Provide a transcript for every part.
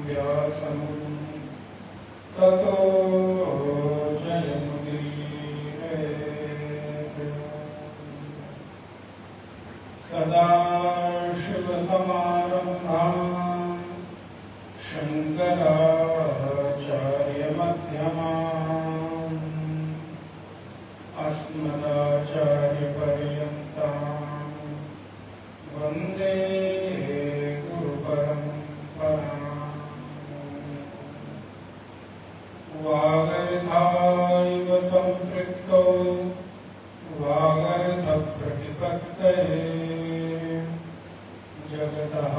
व्यासं ततो जयमुदीरयेत्। सदाशिवसमारम्भां शङ्कराचार्यमध्यमाम् अस्मदाचार्यपर्यन्तां वन्दे गुरुपरम्पराम्। वागर्धाविव सम्पृक्तौ वागर्धप्रतिपत्तये जगतः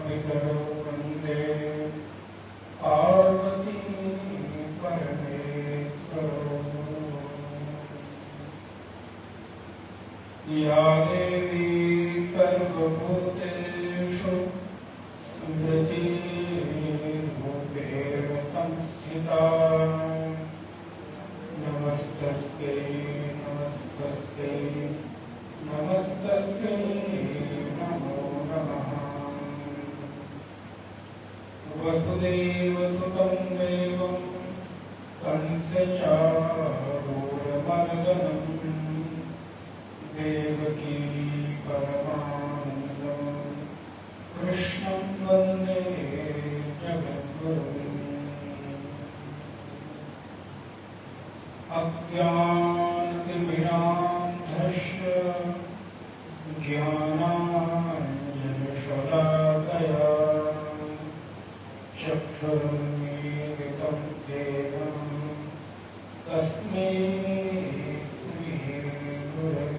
पितरौ वन्दे पार्वती परमेश्वरौ। या देवी सर्वभूतेषु स्मृतिरूपेण संस्थिता नमस्तस्यै नमस्तस्यै नमस्तस्यै नमो नमः। वसुदेवसुतं देवं कंसचारूढमर्दनं देवकी परमानन्दं कृष्णं वन्दे जगद्गुरुम्। अज्ञानतिमिरान्धस्य ज्ञानाञ्जनशलाकया चक्षुरुन्मीलितं येन तस्मै श्रीगुरवे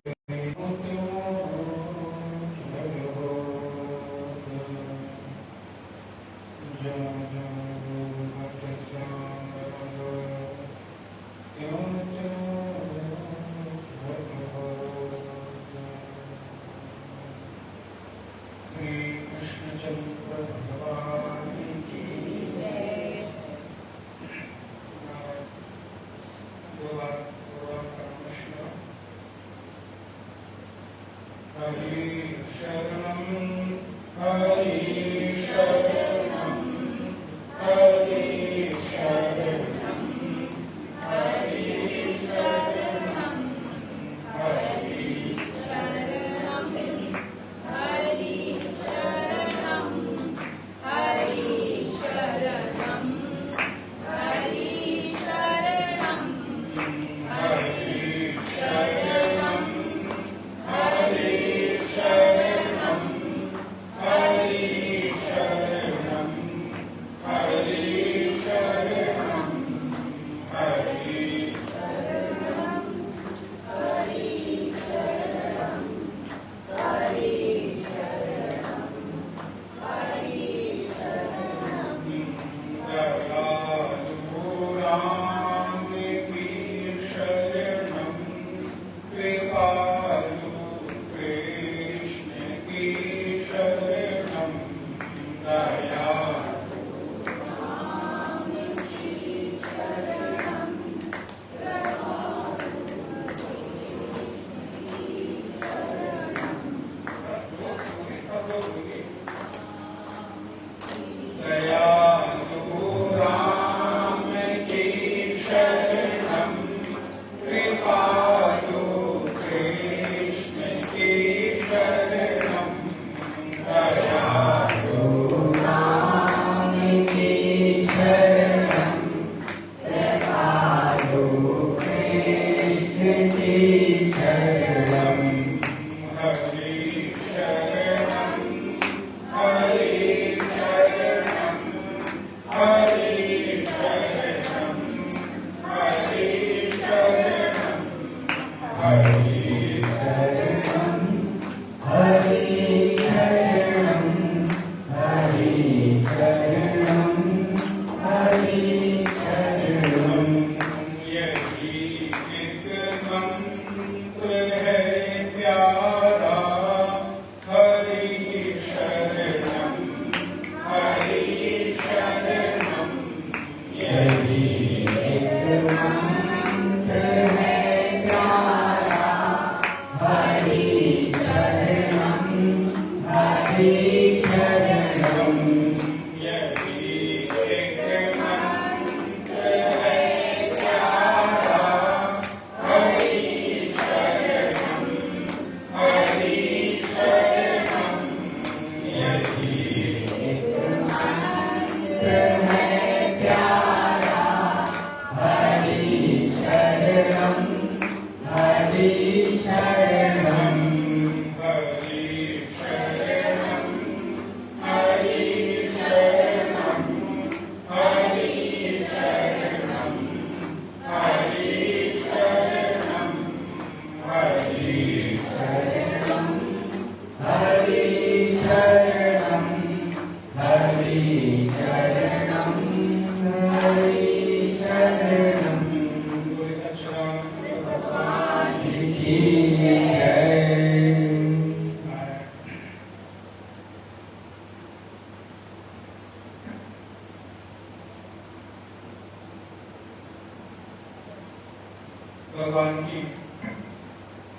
भगवान की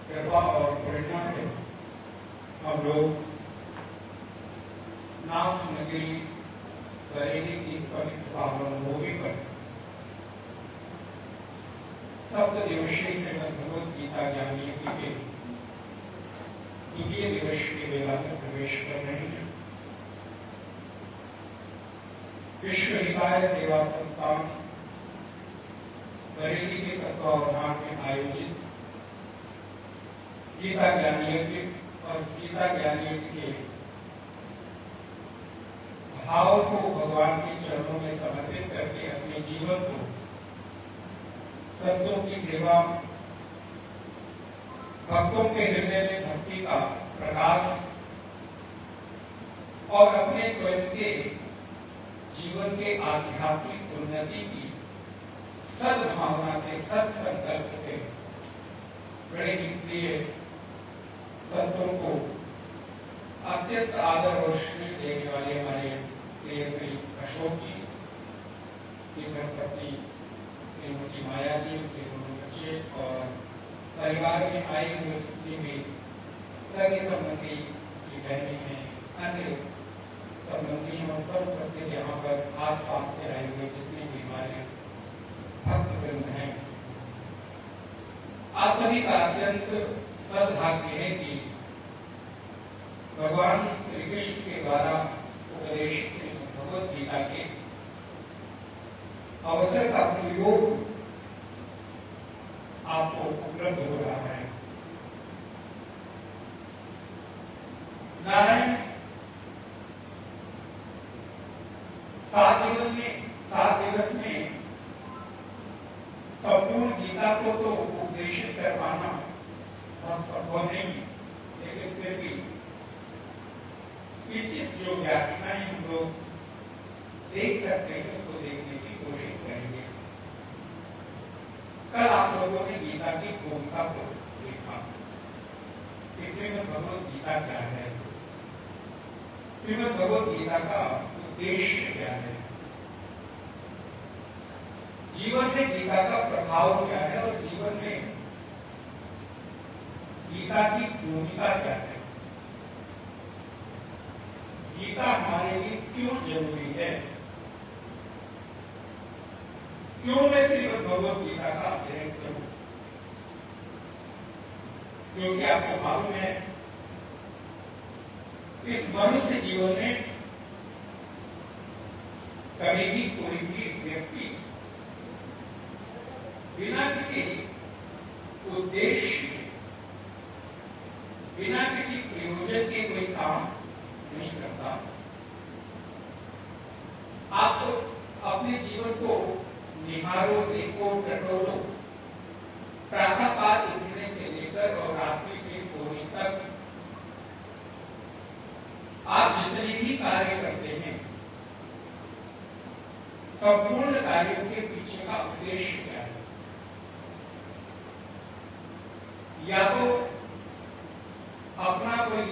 कृपा और प्रेरणा से हम लोग नाथ नगरी बरेली की पवित्र पावन भूमि पर सप्त दिवसीय श्रीमद् भगवद गीता ज्ञान यज्ञ के द्वितीय दिवस की वेला में प्रवेश कर रहे हैं। विश्व हिताय सेवा संस्थान बरेली के तत्वावधान में आयोजित गीता ज्ञान यज्ञ और गीता ज्ञान यज्ञ के भाव को भगवान के चरणों में समर्पित करके अपने जीवन को संतों की सेवा, भक्तों के हृदय में भक्ति का प्रकाश और अपने स्वयं के जीवन के आध्यात्मिक उन्नति की सद्भावना से, सत्संकल्प से बड़े ही प्रिय संतों को अत्यंत आदर और श्री देने वाले हमारे प्रिय श्री अशोक जी की धर्मपत्नी श्रीमती माया जी, उनके दोनों बच्चे और परिवार में आई हुए जितनी भी सगे संबंधी की बहनें हैं, अन्य संबंधी और सब उपस्थित यहाँ पर आसपास से आए हुए जितने भी हमारे भक्तवृंद हैं, आप सभी का अत्यंत सद्भाग्य है कि भगवान श्री कृष्ण के द्वारा उपदेशित श्रीमद् भगवद गीता के अवसर का प्रयोग आपको उपलब्ध हो रहा है। नारायण 7 दिवस में संपूर्ण गीता को तो उपदेशित कर पाना संभव नहीं, लेकिन फिर भी किंचित जो व्याख्याएं हम लोग देख सकते हैं उसको देखने की कोशिश करेंगे। कल आप लोगों ने गीता की भूमिका को देखा। श्रीमद् भगवद गीता क्या है, श्रीमद् भगवद गीता का उद्देश्य क्या है, जीवन में गीता का प्रभाव क्या है और जीवन में गीता की भूमिका क्या है, गीता हमारे लिए क्यों जरूरी है, क्यों मैं श्रीमद् भगवद गीता का अध्ययन करूं। क्योंकि आपको मालूम है इस मनुष्य जीवन में कभी भी कोई भी व्यक्ति बिना किसी उद्देश्य, बिना किसी प्रयोजन के कोई काम नहीं करता। आप तो अपने जीवन को निहारो, देखो, टटोलो, प्रातःकाल उठने से लेकर और रात्रि के सोने तक आप जितने भी कार्य करते हैं, संपूर्ण कार्यों के पीछे का उद्देश्य क्या है। या तो अपना कोई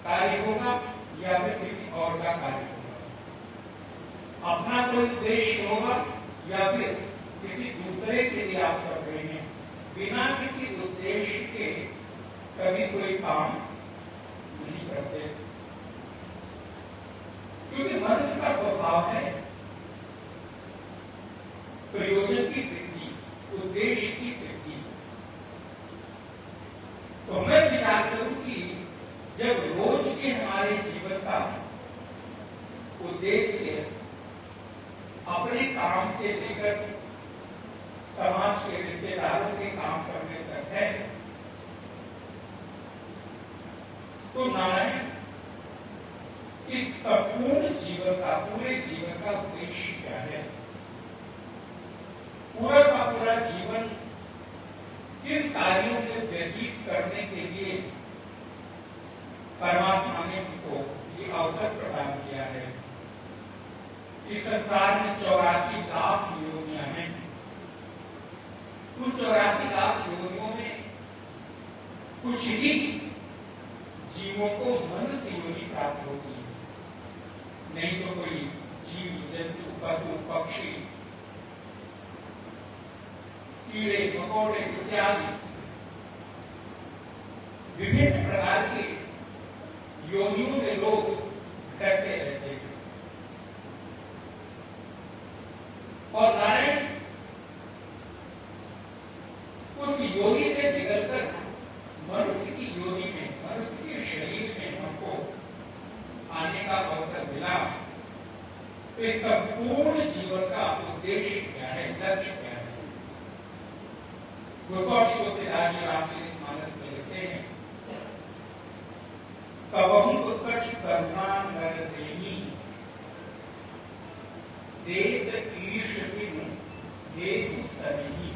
कार्य होगा या फिर किसी और का कार्य होगा। अपना कोई उद्देश्य होगा या फिर किसी दूसरे के लिए आप कर रहे हैं। बिना किसी उद्देश्य के कभी कोई काम नहीं करते, क्योंकि मनुष्य का स्वभाव है प्रयोजन की सिद्धि, उद्देश्य की सिद्धि। तो मैं विचार करूं कि जब रोज के हमारे जीवन का उद्देश्य अपने काम से लेकर समाज के रिश्तेदारों के काम करने तक है, तो नारायण इस संपूर्ण जीवन का, पूरे जीवन का उद्देश्य क्या है, पूरा का पूरा जीवन किन कार्यों में व्यतीत करने के लिए परमात्मा ने हमको ये अवसर प्रदान किया है, इस संसार में 84 लाख योनियां हैं। उन 84 लाख योनियों में कुछ ही जीवों को मनुष्य योनि प्राप्त होती है, नहीं तो कोई जीव जंतु पशु पक्षी कीड़े मकोड़े इत्यादि विभिन्न प्रकार के योनियों में लोग डरते रहते हैं। और नारायण उस योनि से निकलकर मनुष्य की योनि में, मनुष्य के शरीर में हमको आने का अवसर मिला। तो इस संपूर्ण जीवन का उद्देश्य क्या है, लक्ष्य क्या है? गोस्वामी तुलसीदास जी रामचरितमानस में लिखते हैं, कबहु उत्कर्ष करुणा नर देनी, देत ईश बिनु देहु सनेही।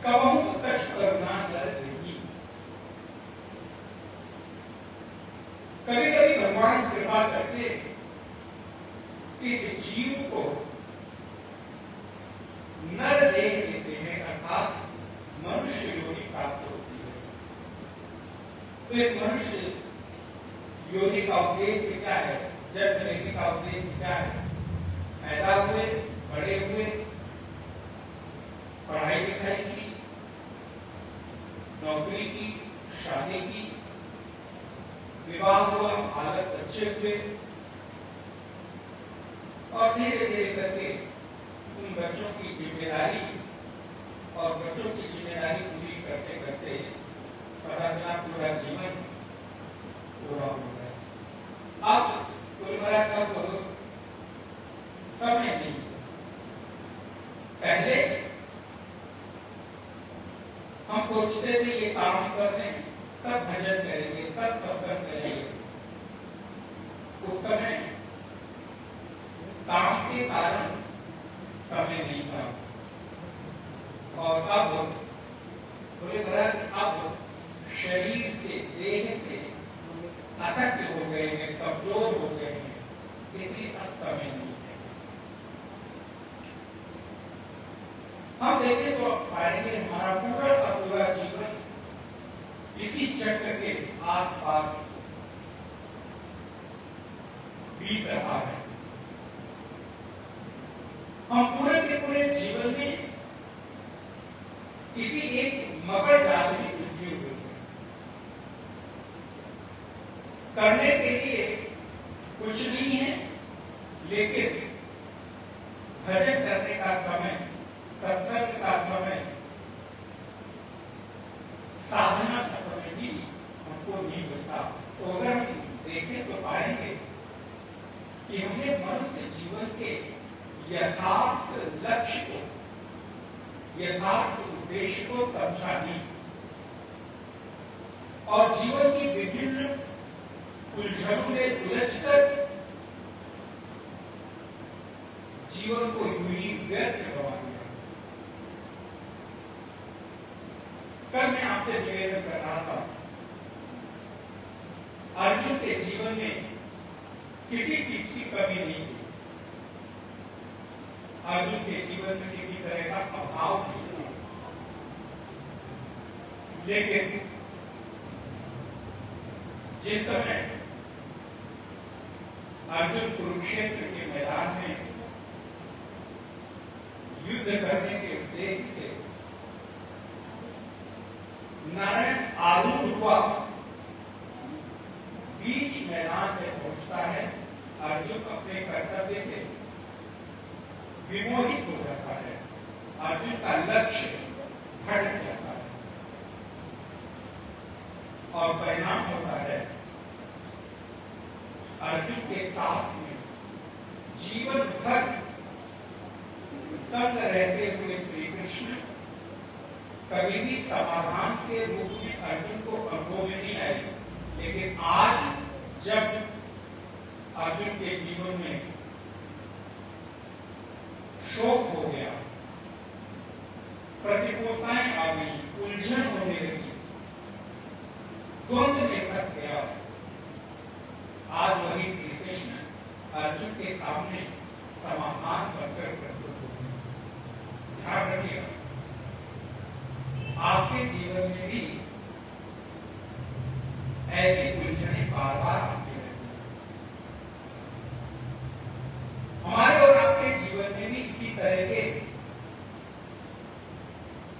कबहु उत्कर्ष करुणा नर देनी। कभी कभी भगवान कृपा करके इस जीव को नर देह देते हैं, अर्थात मनुष्य योनि प्राप्त होती है। तो इस मनुष्य योनि का उद्देश्य क्या है? जन्म लेने का उद्देश्य क्या है? पैदा हुए, बड़े हुए, पढ़ाई लिखाई की, नौकरी की, शादी की, विवाह हुआ, हालत अच्छे हुए, और धीरे धीरे करके उन बच्चों की जिम्मेदारी और बच्चों की जिम्मेदारी पूरी करते करते पता चला पूरा जीवन पूरा हो गया। अब कुल मिलाकर कब समय नहीं। पहले हम सोचते थे ये काम करने, तब भजन करेंगे, तब सत्संग करेंगे। उस समय काम के कारण समय नहीं था। और अब बोले अब शरीर से, देह से असक्त हो गए हैं, कमजोर हो गए हैं, इसलिए अब समय नहीं है। हम देखें तो पाएंगे हमारा पूरा का पूरा जीवन इसी चक्र के आसपास बीत रहा है। हम पूरे के पूरे जीवन में इसी एक मकर जाल में उलझे हुए हैं। करने के लिए कुछ नहीं है, लेकिन भजन करने का समय, सत्संग का समय, साधना का समय भी हमको नहीं मिलता। तो अगर हम देखें तो पाएंगे कि हमने मनुष्य जीवन के यथार्थ लक्ष्य को, यथार्थ उद्देश्य को समझा नहीं, और जीवन की विभिन्न उलझनों में उलझकर जीवन को यूं ही व्यर्थ गवा दिया। कल मैं आपसे निवेदन कर रहा था, अर्जुन के जीवन में किसी चीज की कमी नहीं थी। अर्जुन के जीवन में किसी तरह का अभाव नहीं था। लेकिन जिस समय अर्जुन कुरुक्षेत्र के मैदान में युद्ध करने के उद्देश्य से नारायण आरूढ़ हुआ बीच मैदान में पहुंचता है, अर्जुन अपने कर्तव्य से विमोहित हो जाता है। अर्जुन का लक्ष्य भटक जाता है और परिणाम होता है अर्जुन के साथ में जीवन भर संग रहते हुए श्री कृष्ण कभी भी समाधान के रूप में अर्जुन को अनुभव में नहीं आए। लेकिन आज जब अर्जुन के जीवन में शोक हो गया, प्रतिकूलताएं आ गई, उलझन होने लगी, द्वंद्व में फंस गया, आज वही श्री कृष्ण अर्जुन के सामने समाधान बनकर प्रस्तुत होंगे। ध्यान रखिएगा, आपके जीवन में भी ऐसी उलझने बार बार आती रहती हैं। हमारे और आपके जीवन में भी इसी तरह के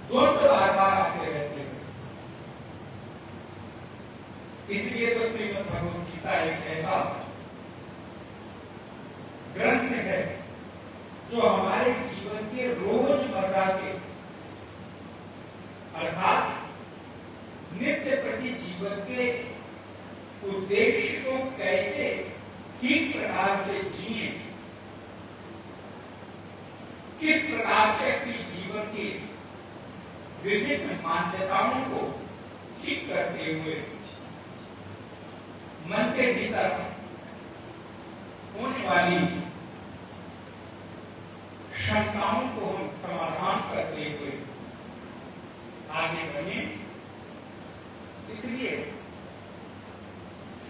द्वंद्व बार बार आते रहते हैं। इसलिए तो श्रीमद् भगवद गीता एक ऐसा ग्रंथ है जो हमारे जीवन के रोजमर्रा के अर्थात नित्य प्रति जीवन के उद्देश्य को कैसे ठीक प्रकार से जिए, किस प्रकार से अपने जीवन की विभिन्न मान्यताओं को ठीक करते हुए मन के भीतर होने वाली शंकाओं को हम समाधान करते हुए आगे बढ़े। इसलिए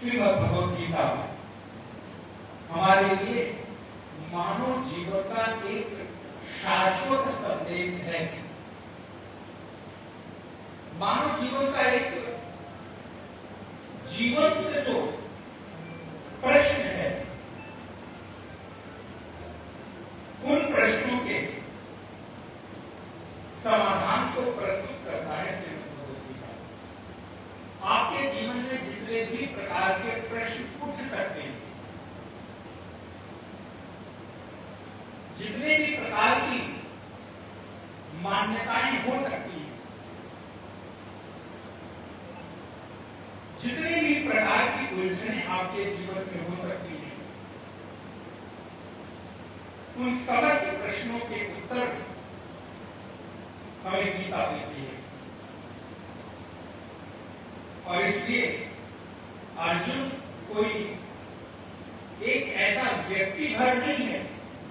श्रीमद् भगवद गीता हमारे लिए मानव जीवन का एक शाश्वत संदेश है। मानव जीवन का एक जीवंत जो प्रश्न है, उन प्रश्नों के समाधान को प्रस्तुत करता है श्रीमद् भगवद गीता। आपके जीवन में जितने भी प्रकार के प्रश्न उठ सकते हैं, जितने भी प्रकार की मान्यताएं हो सकती हैं, जितने भी प्रकार की उलझने आपके जीवन में हो सकती हैं, उन समस्त प्रश्नों के उत्तर हमें गीता देती है। और इसलिए अर्जुन कोई एक ऐसा व्यक्ति भर नहीं है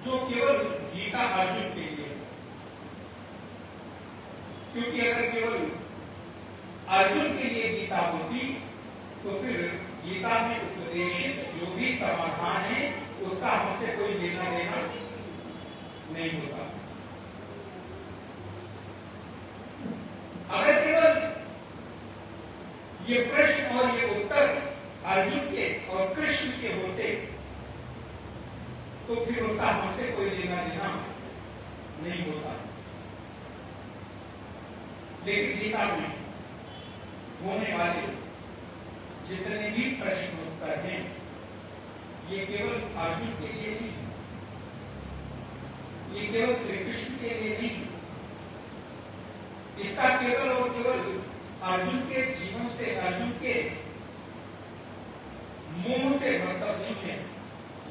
जो केवल गीता अर्जुन के लिए, क्योंकि अगर केवल अर्जुन के लिए गीता होती तो फिर गीता में उपदेशित जो भी समाधान है उसका हमसे कोई लेना देना नहीं होता। अगर केवल ये प्रश्न और ये उत्तर अर्जुन के और कृष्ण के होते तो फिर उसका हमसे कोई लेना देना नहीं होता। लेकिन गीता में होने वाले जितने भी प्रश्न उत्तर हैं, ये केवल अर्जुन के लिए नहीं, ये केवल श्री कृष्ण के लिए नहीं, इसका केवल और केवल अर्जुन के जीवन से, अर्जुन के मुंह से मतलब नहीं है,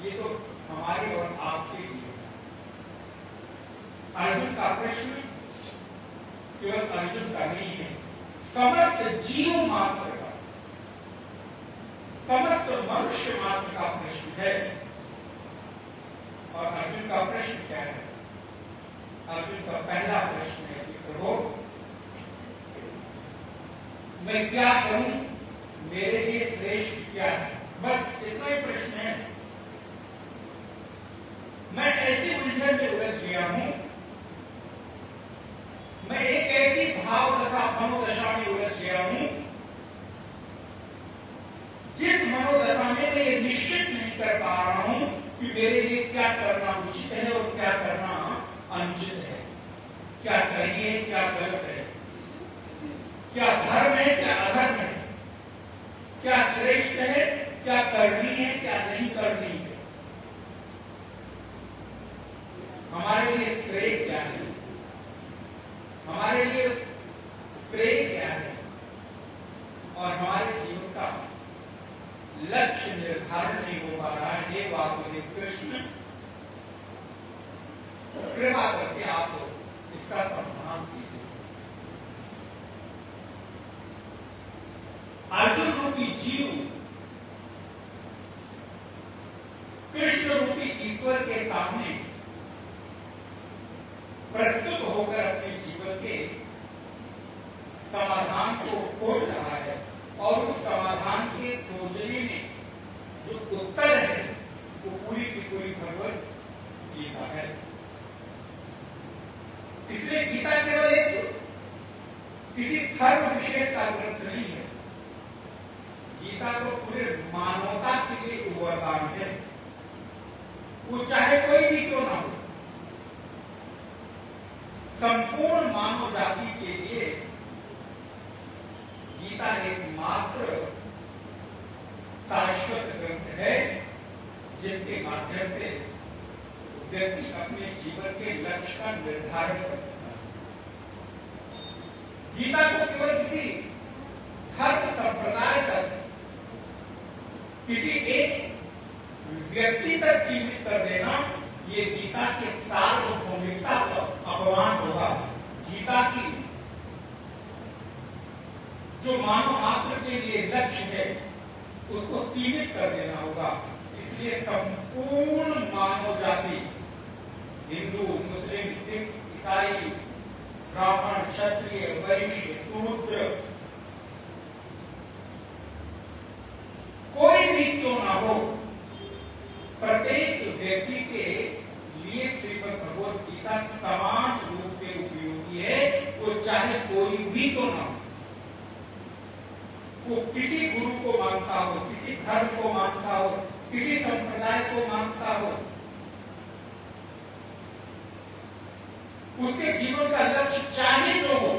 ये तो हमारे और आपके लिए। अर्जुन का प्रश्न केवल अर्जुन का नहीं है, समस्त जीव मात्र का, समस्त मनुष्य मात्र का प्रश्न है। और अर्जुन का प्रश्न क्या है? अर्जुन का पहला प्रश्न है कि प्रभु मैं क्या करूं, मेरे लिए श्रेष्ठ क्या है? बस इतना ही प्रश्न है। मैं ऐसी उलझन में उलझ गया हूं, मैं एक ऐसी भाव तथा मनोदशा में उलझ गया हूं जिस मनोदशा में मैं ये निश्चित नहीं कर पा रहा हूं कि मेरे लिए क्या करना उचित है और क्या करना अनुचित है, क्या सही है क्या गलत है, क्या धर्म है क्या अधर्म है, क्या श्रेष्ठ है क्या करनी है क्या नहीं करनी है, हमारे लिए श्रेय क्या है, हमारे लिए प्रेय क्या है, और हमारे जीवन का लक्ष्य निर्धारण नहीं हो पा रहा है। ये वासुदेव कृष्ण कृपा करके आप इसका समाधान कीजिए। अर्जुन रूपी जीव कृष्ण रूपी ईश्वर के सामने प्रस्तुत होकर अपने जीवन के समाधान को खोज रहा है, और उस समाधान के खोजने में जो उत्तर है वो पूरी धर्म विशेष का ग्रंथ नहीं है। गीता तो पूरे मानवता के लिए वरदान है, वो चाहे कोई भी क्यों ना हो। संपूर्ण मानव जाति के लिए गीता एकमात्र शाश्वत ग्रंथ है, जिसके माध्यम से व्यक्ति अपने जीवन के लक्ष्य का निर्धारण कर सकता है। गीता को केवल किसी धर्म संप्रदाय तक, किसी एक व्यक्ति तक सीमित कर देना, ये गीता के सार्वभौमिकता का अपमान होगा। गीता की जो मानव मात्र के लिए लक्ष्य है, उसको सीमित कर देना होगा। इसलिए संपूर्ण मानव जाति, हिंदू, मुस्लिम, सिख, ईसाई, ब्राह्मण, क्षत्रिय, वैश्य, शूद्र, कोई भी क्यों ना हो, प्रत्येक व्यक्ति के लिए श्रीमद् भगवद गीता समान रूप से उपयोगी है। वो चाहे कोई भी तो ना हो, वो किसी गुरु को मानता हो, किसी धर्म को मानता हो, किसी संप्रदाय को मानता हो, उसके जीवन का लक्ष्य चाहे जो हो,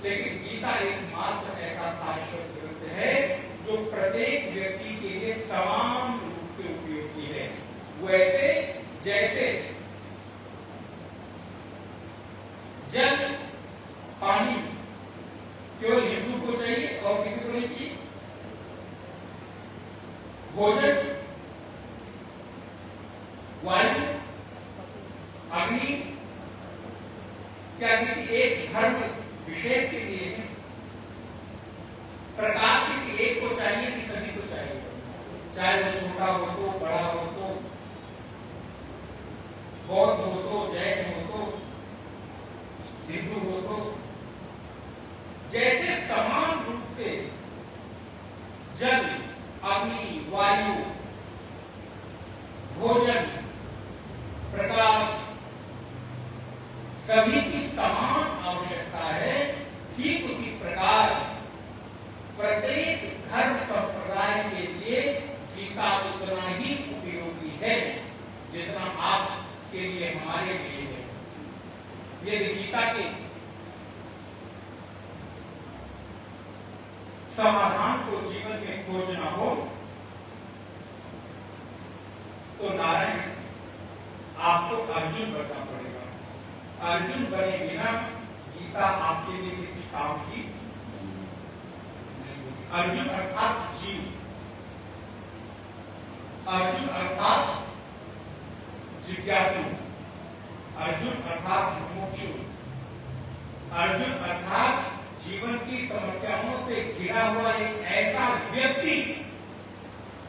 लेकिन गीता एकमात्र ऐसा शाश्वत ग्रंथ है जो प्रत्येक व्यक्ति के लिए समान रूप से उपयोगी है। वैसे जैसे जल, पानी केवल हिंदू को चाहिए और किसी को नहीं चाहिए, भोजन, वायु, अग्नि क्या किसी एक धर्म विशेष के लिए है? प्रकाश किसी एक को चाहिए कि सभी को चाहिए? चाहे वो छोटा हो तो, बड़ा हो तो, बौद्ध हो तो, जैन हो तो, हिंदू हो तो, जैसे समान रूप से जल, अग्नि, वायु, भोजन, प्रकाश सभी की समान आवश्यकता है, ठीक उसी प्रकार प्रत्येक धर्म संप्रदाय के लिए गीता उतना ही उपयोगी है जितना आपके लिए, हमारे लिए है। यदि गीता के समाधान को जीवन में खोजना हो तो नारायण आपको अर्जुन बनना पड़ेगा। अर्जुन बने बिना गीता आपके लिए किसी काम की नहीं होगी। अर्जुन अर्थात जीव, अर्जुन अर्थात जिज्ञासु, अर्जुन अर्थात मुमुक्षु, अर्जुन अर्थात जीवन की समस्याओं से घिरा हुआ एक ऐसा व्यक्ति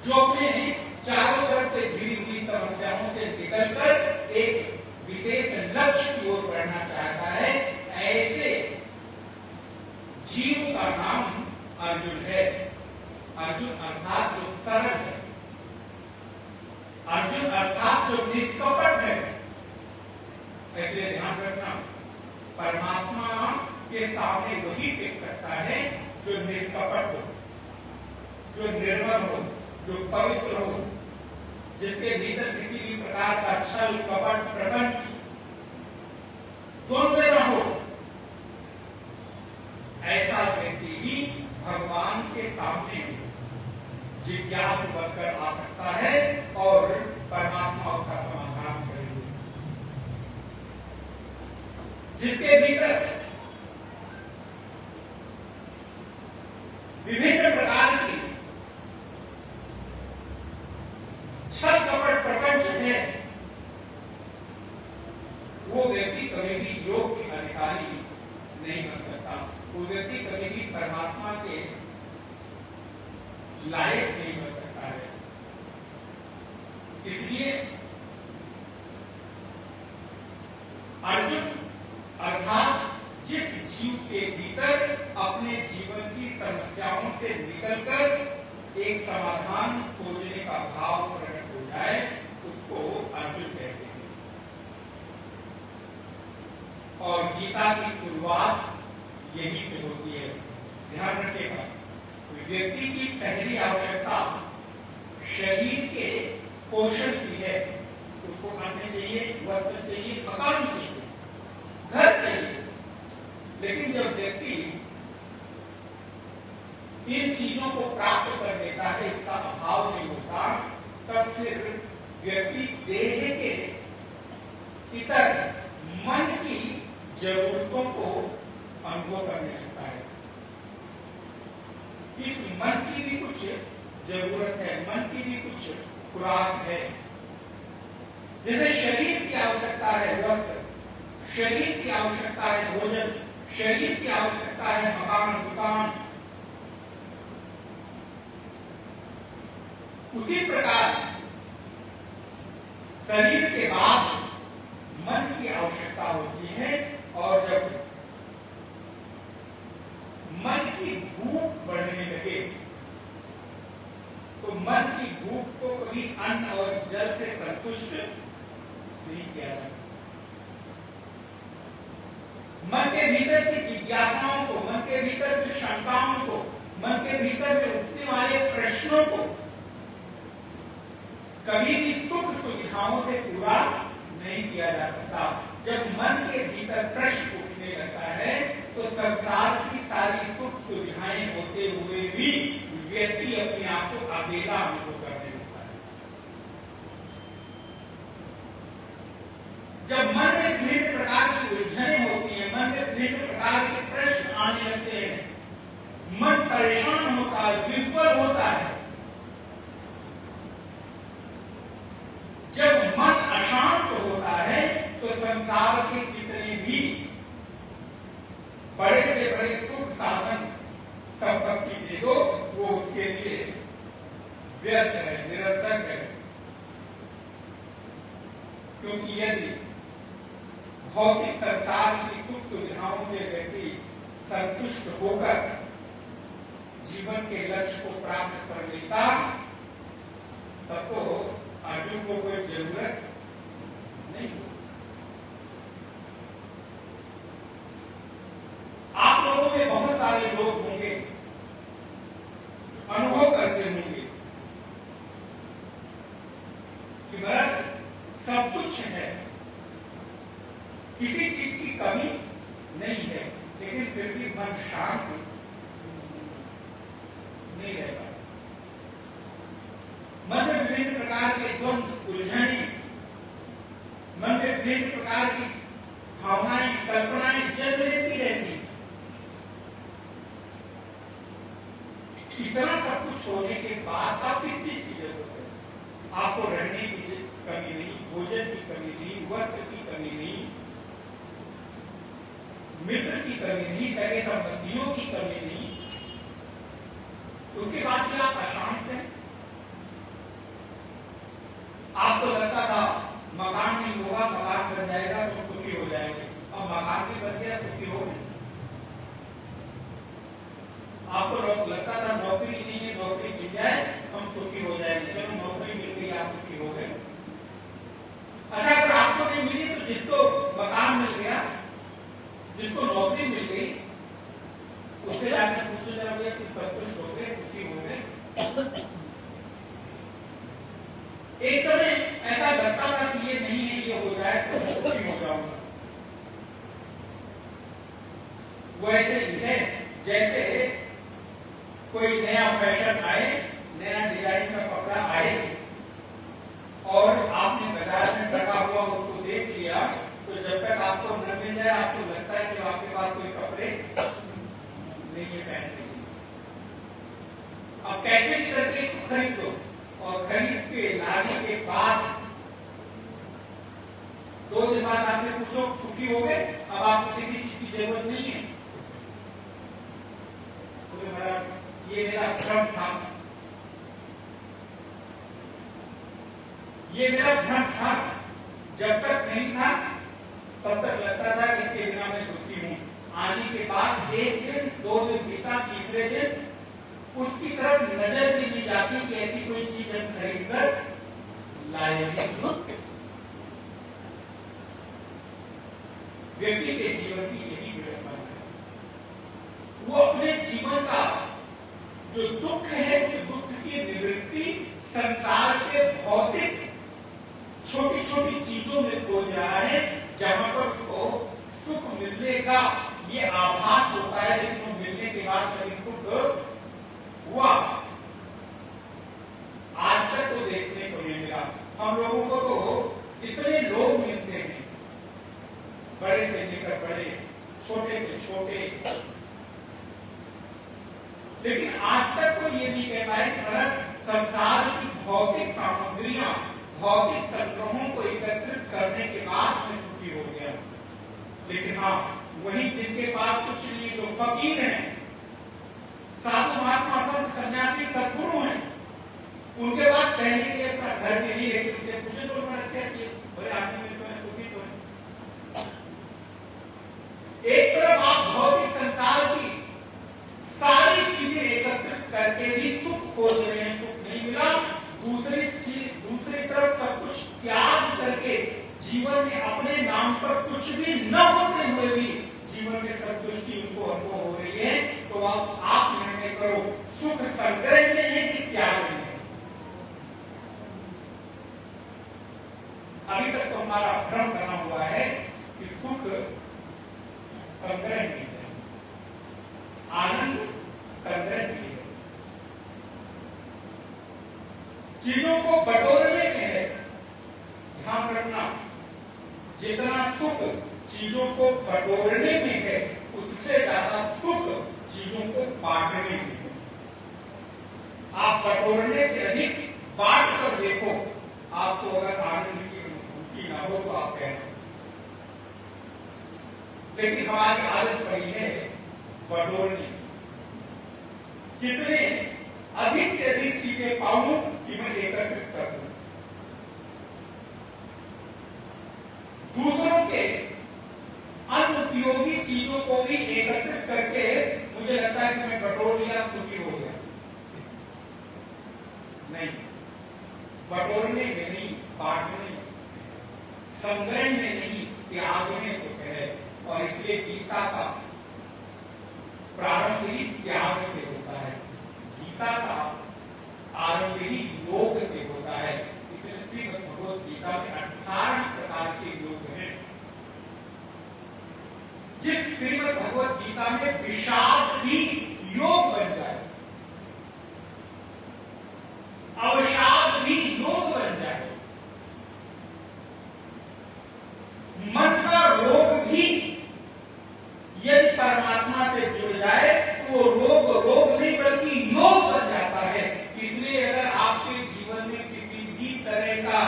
जो अपने चारों तरफ से घिरी हुई समस्याओं से निकलकर एक विशेष लक्ष्य की ओर बढ़ना चाहता है। ऐसे जीव का नाम अर्जुन है। अर्जुन अर्थात जो सरल है, अर्जुन अर्थात जो निष्कपट है। इसलिए ध्यान रखना, परमात्मा के सामने वही टिक सकता है जो निष्कपट हो, जो निर्मल हो, जो पवित्र हो, जिसके भीतर किसी भी प्रकार का छल, कपट, प्रपंच, द्वंद्व न हो। ऐसा व्यक्ति ही भगवान के सामने जिज्ञासु बनकर आ सकता है और परमात्मा उसका समाधान करेंगे। जिसके भीतर विभिन्न प्रकार की छल, कपट, प्रपंच है, वो व्यक्ति कभी भी योग के अधिकारी नहीं बन सकता। वो व्यक्ति कभी भी परमात्मा के लायक नहीं बन सकता है। इसलिए अर्जुन अर्थात जिस जीव के भीतर अपने जीवन की समस्याओं से निकलकर एक समाधान खोजने का भाव प्रकट हो जाए, उसको अर्जुन कहते हैं। और गीता की शुरुआत यही से होती है। व्यक्ति की पहली आवश्यकता शरीर के पोषण की है। उसको अन्न चाहिए, वस्त्र चाहिए, मकान चाहिए, घर चाहिए। लेकिन जब व्यक्ति इन चीजों को प्राप्त कर लेता है, इसका अभाव नहीं होता, तब फिर व्यक्ति देह के इतर मन की जरूरतों को अनुभव करने लगता है। इस मन की भी कुछ जरूरत है, मन की भी कुछ खुराक है। जैसे शरीर की आवश्यकता है वस्त्र, शरीर की आवश्यकता है भोजन, शरीर की आवश्यकता है मकान, दुकान। उसी प्रकार शरीर के बाद मन की आवश्यकता होती है। और जब मन की भूख बढ़ने लगे तो मन की भूख को कभी अन्न और जल से संतुष्ट नहीं किया जाता। मन के भीतर की जिज्ञासाओं को, मन के भीतर की शंकाओं को, मन के भीतर में उठने वाले प्रश्नों को कभी भी सुख सुविधाओं से पूरा नहीं किया जा सकता। जब मन के भीतर प्रश्न उठने लगता है तो संसार की सारी सुख सुविधाएं होते हुए भी व्यक्ति अपने आप को अकेला अनुभव करने लगता है। जब मन में विभिन्न प्रकार की उलझनें होती हैं, मन में विभिन्न प्रकार के प्रश्न आने लगते हैं, मन परेशान होता है, विफल होता है, जब मन अशांत होता है तो संसार के जितने भी बड़े से बड़े सुख साधन संपत्ति दे दो, वो उसके लिए व्यर्थ है, निरर्थक है। क्योंकि यदि भौतिक संसार की सुख सुविधाओं से व्यक्ति संतुष्ट होकर जीवन के लक्ष्य को प्राप्त कर लेता, तब तो अर्जुन को कोई जरूरत नहीं होती। आप लोगों में बहुत सारे लोग होंगे, अनुभव करते होंगे कि भारत सब कुछ है, किसी चीज की कमी नहीं है, लेकिन फिर भी मन शांत नहीं रहता। मन में विभिन्न प्रकार के द्वंद्व, उलझने, मन में विभिन्न प्रकार की भावनाएं, कल्पनाएं जन्म लेती रहती। इतना सब कुछ होने के बाद आप किस चीज की जरूरत है? आपको रहने की कमी नहीं, भोजन की कमी नहीं, वस्त्र की कमी नहीं, मित्र की कमी नहीं, सगे संबंधियों की कमी नहीं। उसके बाद भी आप अशांत हैं। आपको लगता था मकान नहीं होगा, मकान बन जाएगा तो सुखी हो जाएंगे, अब मकान भी बन गया, सुखी हो गए। आपको लगता था नौकरी नहीं है, नौकरी मिल जाए हम सुखी हो जाएंगे, चलो नौकरी मिल गई, आप सुखी हो गए। अच्छा, अगर आपको नहीं मिली तो जिसको मकान मिल गया, जिसको नौकरी मिल गई, उससे जाकर पूछो जाओगे कि संतुष्ट हो गए, सुखी हो गए। एक समय ऐसा लगता था कि ये नहीं है, ये हो जाए तो सुखी हो जाऊंगा। वैसे ही है जैसे कोई नया फैशन आए, नया डिजाइन का कपड़ा आए और आपने बाजार में लगा हुआ उसको देख लिया, तो जब तक आपको न मिल जाए आपको लगता है कि आपके पास कोई कपड़े नहीं है पहनने के। अब कैसे भी करके इसको खरीद लो, और खरीद के लाने के बाद 2 दिन बाद आपने पूछो सुखी हो गए, अब आपको किसी चीज की जरूरत नहीं है। तो ये मेरा भ्रम था, ये मेरा भ्रम था। जब तक नहीं था तब तक लगता था कि इसके बिना मैं सुखी हूं। आने के बाद 1 दिन 2 दिन बीता, तीसरे दिन उसकी तरफ नजर भी नहीं जाती कि ऐसी कोई चीज हम खरीद कर लाएंगे। व्यक्ति के जीवन की यही विडंबना है। वो अपने जीवन का जो जो दुख है उस दुख की निवृत्ति संसार के भौतिक छोटी छोटी चीजों में खोज रहा है, जहां पर उसको सुख मिलने का ये आभास होता है, लेकिन वो मिलने के बाद कभी सुख हुआ आज तक तो देखने को नहीं मिला। हम लोगों को तो इतने लोग मिलते हैं, बड़े से लेकर बड़े, छोटे से छोटे, लेकिन आज तक तो ये नहीं कह पाए कि मतलब संसार की भौतिक सामग्रियां, भौतिक संग्रहों को एकत्रित करने के बाद मैं सुखी हो गया। लेकिन हाँ, वही जिनके पास कुछ नहीं, जो फकीर हैं, साधु महात्मा संत सन्यासी सद्गुरु हैं, उनके पास कहने के लिए अपना घर में नहीं, लेकिन उनसे पूछे तो उन्होंने क्या किया, बोले आदमी में तो है, सुखी तो है। एक तरफ आप भौतिक संसार की सारी चीजें एकत्रित करके भी सुख खोज रहे हैं, सुख नहीं मिला। दूसरी तरफ सब कुछ त्याग करके जीवन में अपने नाम पर कुछ भी न होते हुए भी जीवन में संतुष्टि उनको अनुभव हो रही है। तो आप निर्णय करो, सुख संग्रह में है कि त्याग में है। अभी तक तो हमारा भ्रम बना हुआ है कि सुख संग्रह में है, आनंद संग्रह में है, चीजों को बटोरने में है। ध्यान रखना, जितना सुख चीजों को बटोरने में है, उससे ज्यादा सुख चीजों को बांटने में है। आप बटोरने से अधिक बांट कर देखो, आपको अगर आनंद की अनुभूति ना हो तो आप कहना। लेकिन हमारी आदत पड़ी है बटोरने, कितने अधिक से अधिक चीजें पाऊं कि मैं एकत्रित कर दूं, दूसरों के अनुपयोगी चीजों को भी एकत्रित करके मुझे लगता है कि मैं बटोर लिया, सुखी हो गया। नहीं, बटोरने में नहीं, बांटने, संग्रह में नहीं, त्यागने को कहे। और इसलिए गीता का प्रारंभ ही त्याग से होता है, गीता का आरंभ ही योग से होता है। इसलिए श्रीमद् भगवद गीता में 18 प्रकार के योग हैं। जिस श्रीमद् भगवद गीता में विषाद भी योग बन जाए, अवसाद भी योग बन जाए, मन का रोग भी यदि परमात्मा से जुड़ जाए तो वो रोग नहीं बल्कि योग बन जाता है। इसलिए अगर आपके जीवन में किसी भी तरह का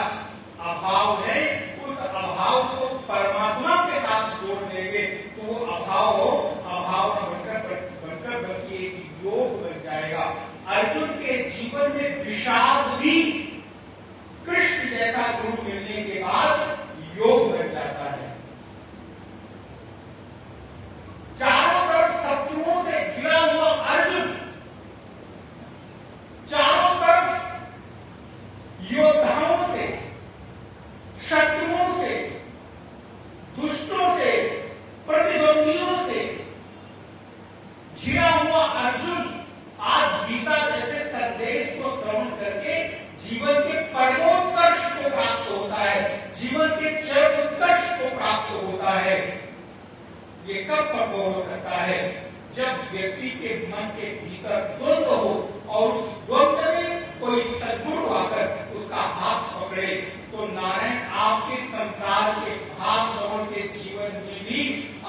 अभाव है, उस अभाव को परमात्मा के साथ जोड़ देंगे तो वो अभाव बनकर बल्कि एक योग बन जाएगा। अर्जुन के जीवन में विषाद भी कृष्ण जैसा गुरु मिलने के बाद योग बन जाता है। चारों तरफ शत्रुओं से घिरा हुआ अर्जुन, चारों तरफ योद्धाओं से, शत्रुओं से, दुष्टों से, प्रतिद्वंदियों से घिरा हुआ अर्जुन आज गीता जैसे संदेश को श्रवण करके जीवन के परमोत्कर्ष को प्राप्त होता है, जीवन के चरम उत्कर्ष को प्राप्त होता है। ये कब संभव हो सकता है? जब व्यक्ति के मन के भीतर द्वंद्व हो और उस द्वंद्व में कोई सद्गुरु आकर उसका हाथ पकड़े। तो नारायण आपके संसार के भाग दौड़ के जीवन में भी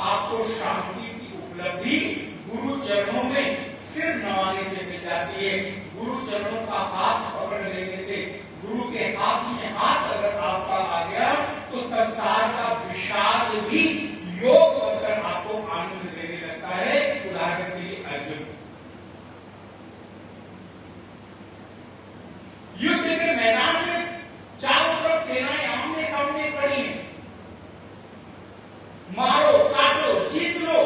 आपको शांति की उपलब्धि गुरु चरणों में सिर नवाने से मिल जाती है। गुरु चरणों का हाथ पकड़ लेने से, गुरु के हाथ में हाथ अगर आपका आ गया तो संसार का विषाद भी योग बनकर आपको आनंद देने लगता है। उदाहरण के लिए अर्जुन, युद्ध के मैदान में चारों तरफ सेनाएं आमने सामने खड़ी हैं, मारो काटो जीत लो।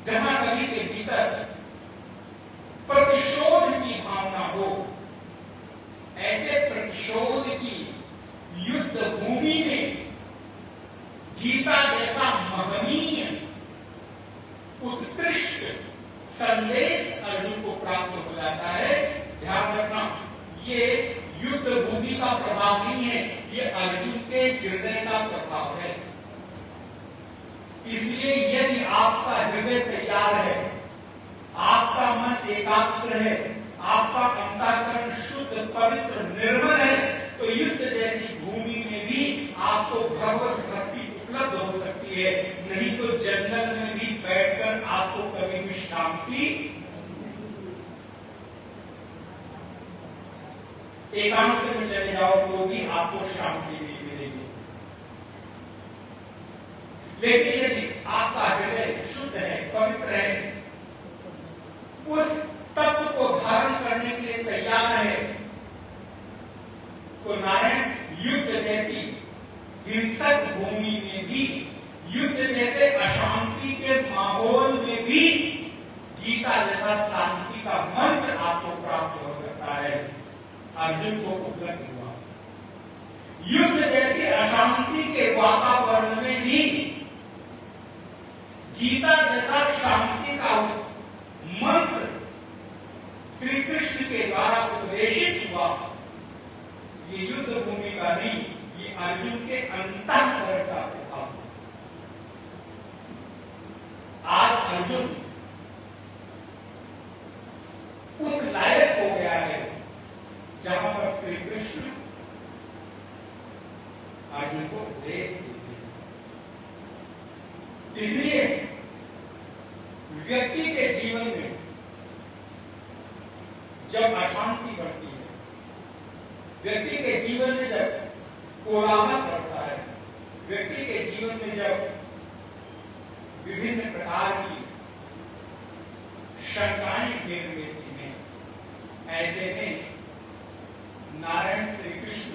जहां सभी के भीतर प्रतिशोध की भावना हो, ऐसे प्रतिशोध की युद्ध भूमि में गीता जैसा महनीय उत्कृष्ट संदेश का प्रभाव नहीं है, ये अर्जुन के हृदय का प्रभाव है। इसलिए यदि आपका हृदय तैयार है, आपका मन एकाग्र है, आपका अंतःकरण शुद्ध पवित्र निर्मल है, तो युद्ध जैसी भूमि में भी आपको भगवत शक्ति उपलब्ध हो सकती है। नहीं तो जंगल में भी बैठकर आपको कभी भी शांति, एकांत में चले जाओ तो भी आपको शांति नहीं मिलेगी। लेकिन यदि आपका हृदय शुद्ध है, पवित्र है, उस तत्व को धारण करने के लिए तैयार है, तो नारायण युद्ध जैसी हिंसक भूमि में भी, युद्ध जैसे अशांति के माहौल में भी गीता जैसा शांति का मंत्र आपको प्राप्त हो सकता है। अर्जुन को उपलब्ध हुआ। युद्ध जैसी अशांति के वातावरण में भी गीता जैसा शांति का मंत्र श्री कृष्ण के द्वारा उपदेशित हुआ। ये युद्ध भूमि का नहीं, ये अर्जुन के अंतःकरण का प्रभाव। आज अर्जुन उस लायक हो गया है जहां पर श्री कृष्ण अर्जुन को उपदेश देते हैं। इसलिए व्यक्ति के जीवन में जब अशांति बढ़ती है, व्यक्ति के जीवन में जब कोलाहल बढ़ता है, व्यक्ति के जीवन में जब विभिन्न प्रकार की शंकाएं घेर लेती हैं, ऐसे में नारायण श्री कृष्ण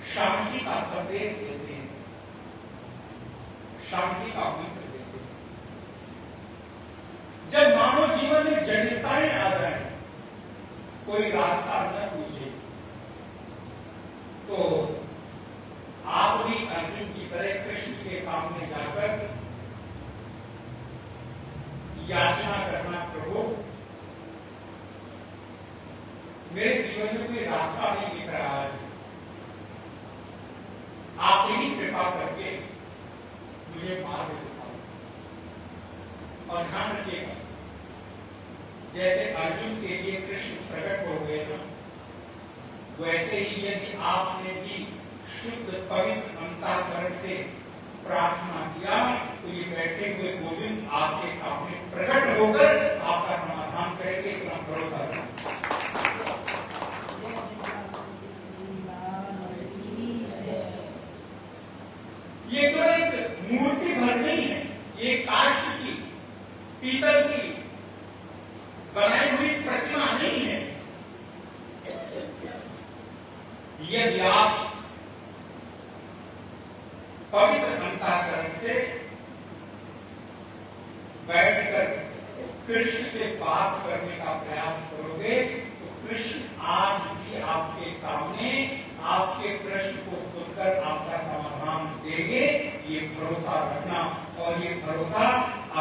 शांति का संदेश देते हैं, शांति का मंत्र देते हैं। जब मानव जीवन में जटिलताएं आ जाए, कोई रास्ता न पूछे, तो आप भी अर्जुन की तरह कृष्ण के सामने जाकर याचना करना, प्रभु मेरे जीवन में कोई रास्ता नहीं दिख रहा है, आप ही कृपा करके मुझे मार्ग दिखाओ। और ध्यान रखिएगा, जैसे अर्जुन के लिए कृष्ण प्रकट हो गए ना, वैसे ही यदि आपने भी शुद्ध पवित्र अंतःकरण से प्रार्थना किया, तो ये बैठे हुए गोविंद आपके सामने प्रकट होकर आपका समाधान करेंगे। इतना भरोसा रखें। ये तो एक मूर्ति भर नहीं है, ये काष्ठ की, पीतल की बनाई हुई प्रतिमा नहीं है। यदि आप पवित्र अंतःकरण से बैठकर कृष्ण से बात करने का प्रयास करोगे, तो कृष्ण आज भी आपके सामने आपके प्रश्न को सुनकर आपका समाधान देंगे। ये भरोसा रखना, और ये भरोसा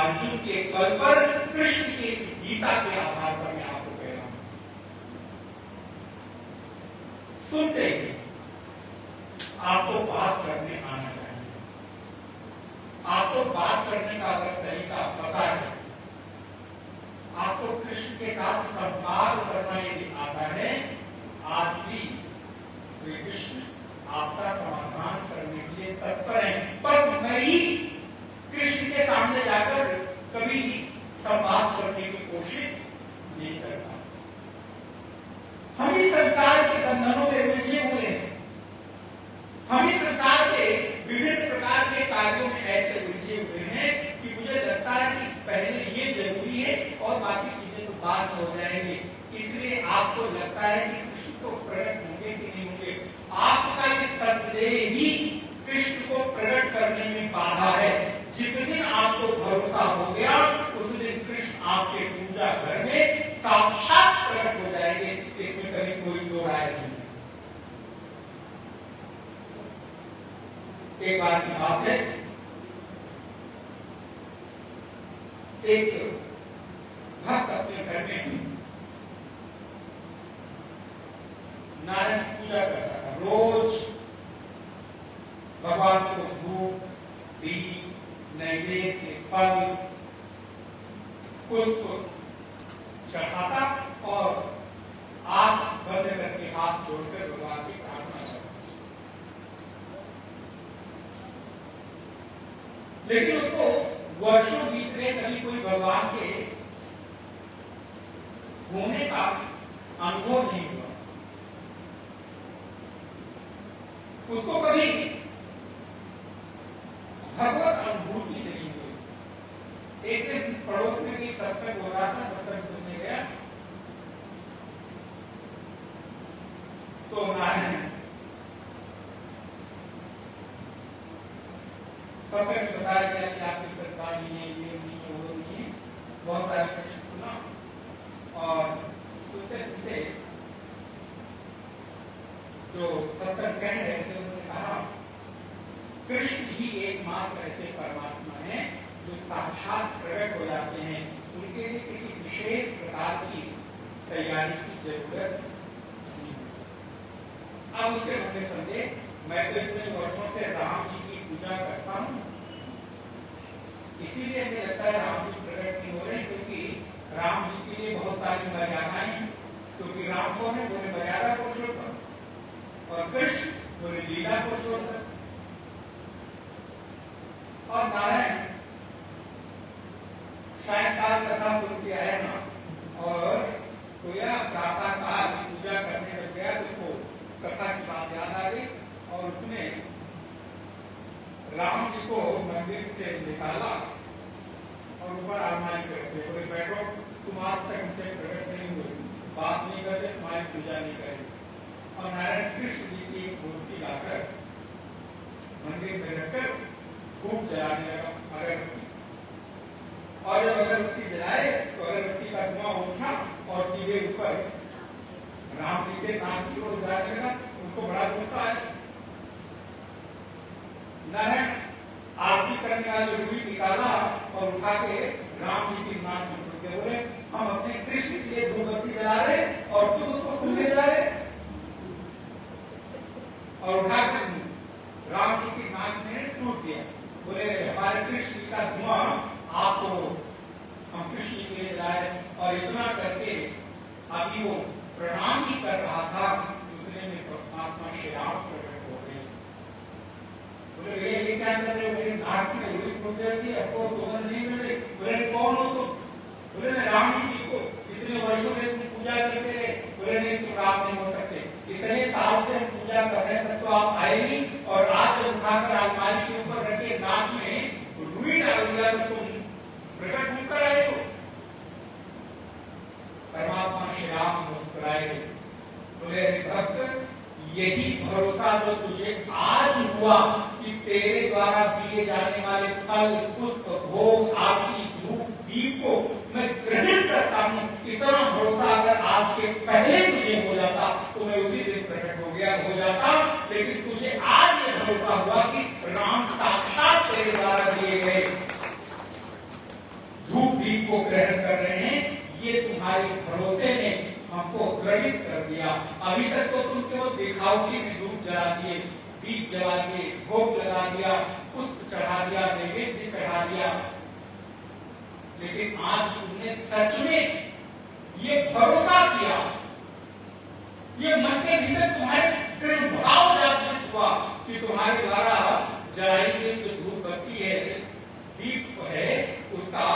अर्जुन के बल पर, कृष्ण के गीता के आधार पर मैं आपको कह रहा हूं। सुनते ही आपको बात करने आना चाहिए। आपको बात करने का अगर तरीका पता है, आपको कृष्ण के साथ संवाद करना यदि आता है, आज भी श्री कृष्ण आपका समाधान करने के लिए तत्पर है। बस मैं ही कृष्ण के सामने जाकर कभी संवाद करने की कोशिश नहीं करता। हम ही संसार के बंधनों में उलझे हुए हैं, हम ही संसार के विभिन्न प्रकार के कार्यों में ऐसे उलझे हुए हैं कि मुझे लगता है कि पहले ये जरूरी है और बाकी चीजें तो बाद में हो जाएंगी। इसलिए आपको लगता है कि कृष्ण को प्रकट होंगे कि नहीं होंगे। आपका ये संदेह ही कृष्ण को प्रकट करने में बाधा है। जिस दिन आपको भरोसा हो गया, उस दिन कृष्ण आपके पूजा घर में साक्षात प्रकट हो जाएंगे। इसमें कभी कोई दो राय नहीं। एक बार की बात है, एक भक्त अपने घर में नारायण पूजा करता था। रोज भगवान को धूप, दीप, नैवेद्य, फल, पुष्प चढ़ाता और आंख बंद करके हाथ जोड़कर भगवान की प्रार्थना करता। लेकिन उसको वर्षों बीत गए, कभी कोई भगवान के होने का अनुभव नहीं हुआ। उसको कभी भगवत अनुभूति नहीं हुई। एक दिन पड़ोस में भी सत्संग हो रहा था, सत्संग सुनने गया तो नारायण सत्संग में बताया गया कि आपकी श्रद्धा नहीं है, ये नहीं है, वो नहीं है, बहुत सारे प्रश्न सुना और सुनते सुनते जो सत्संग कह रहे थे उन्होंने कहा कृष्ण ही एकमात्र ऐसे परमात्मा है जो साक्षात प्रकट हो जाते हैं, उनके लिए किसी विशेष प्रकार की तैयारी की जरूरत नहीं। अब उसके हमने समझे, मैं तो इतने वर्षों से राम जी की पूजा करता हूँ, इसीलिए मुझे लगता है राम जी प्रकट नहीं हो रहे, क्योंकि राम जी के लिए बहुत सारी मर्यादाएं हैं। क्योंकि राम कौन है? बोले मर्यादा पुरुषोत्तम, और कृष्ण बोले लीला पुरुषोत्तम। और नारायण शायद काल कथा सुन के आया ना और सोया प्रातः काल पूजा करने लग गया, तो उसको कथा की बात याद आ गई और उसने राम जी को मंदिर से निकाला और ऊपर आरमान करते बोले बैठो, तुम आज तक हमसे प्रकट नहीं हुए, बात नहीं करते, तुम्हारी पूजा नहीं करेंगे। और नारायण कृष्ण जी की एक मूर्ति लाकर मंदिर में रखकर धूप जलाने लगा, अगरबत्ती। और जब अगरबत्ती जलाए तो अगरबत्ती का धुआं उठा और सीधे ऊपर राम जी के नाम की ओर जाने लगा। उसको बड़ा गुस्सा आया। नारायण आरती करने वाले रुई निकाला और उठा के राम जी की नाम की ओर बोले हम अपने कृष्ण के लिए धूपबत्ती जला रहे और तुम उसको सुनने जा रहे। और उठाकर राम जी की नाक में टूट दिया। बोले हमारे कृष्ण का धुआं आपको, हम कृष्ण के लिए जलाए। और इतना करके अभी वो प्रणाम ही कर रहा था, उतने में परमात्मा श्री राम प्रकट हो गए। बोले ये क्या कर रहे हो? मेरे नाक में रुई फूट जाती है, आपको सुगंध नहीं मिल रही। बोले कौन हो तुम? बोले मैं राम जी को इतने वर्षों से तुम पूजा करते रहे। बोले नहीं, तुम राम नहीं हो सकते, इतने साल से हम पूजा कर रहे हैं, तब तो आप आए नहीं। और आज जब उठाकर अलमारी के ऊपर रखे नाक में रुई डाल दिया तो तुम प्रकट होकर आए हो। परमात्मा श्री राम मुस्कुराए, बोले भक्त यही भरोसा जो तुझे आज हुआ कि तेरे द्वारा दिए जाने वाले फल, पुष्प, भोग, आरती, धूप, दीप को मैं ग्रहण करता हूँ, इतना भरोसा अगर आज के पहले तुझे हो जाता तो मैं उसी दिन प्रकट हो जाता। लेकिन तुझे आज ये भरोसा हुआ कि राम साक्षात तेरे द्वारा दिए गए धूप दीप को ग्रहण कर रहे हैं, ये तुम्हारे भरोसे ने हमको ग्रहित कर दिया। अभी तक तो तुम केवल दिखावटी में धूप जला दिए, दीप जला दिए, भोग लगा दिया, पुष्प चढ़ा दिया, नैवेद्य चढ़ा दिया, लेकिन आज तुमने सच में ये भरोसा किया, ये मन के भीतर तुम्हारे दृढ़ भाव जागृत हुआ कि तुम्हारे द्वारा जलाई गई जो धूप बत्ती है, दीप है, उसका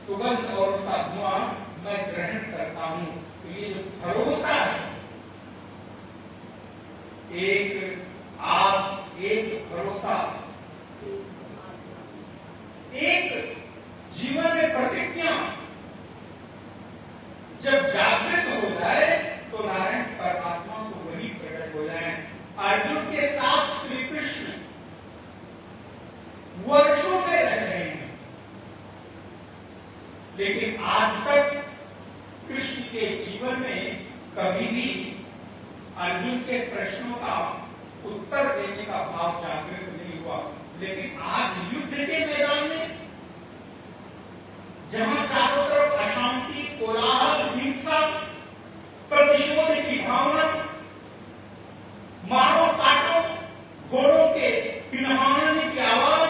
सुगंध और उसका धुआं मैं ग्रहण करता हूं। तो ये जो भरोसा है, एक आस, एक भरोसा, एक जीवन में प्रतिज्ञा जब जागृत हो जाए तो नारायण परमात्मा को वही प्रकट हो जाए। अर्जुन के साथ श्री कृष्ण वर्षों से रह रहे हैं, लेकिन आज तक कृष्ण के जीवन में कभी भी अर्जुन के प्रश्नों का उत्तर देने का भाव जागृत नहीं हुआ। लेकिन आज युद्ध के मैदान में जहां चारों तरफ अशांति, कोलाहल, हिंसा, प्रतिशोध की भावना, मारो काटो, घोड़ों के पिनहाने की आवाज,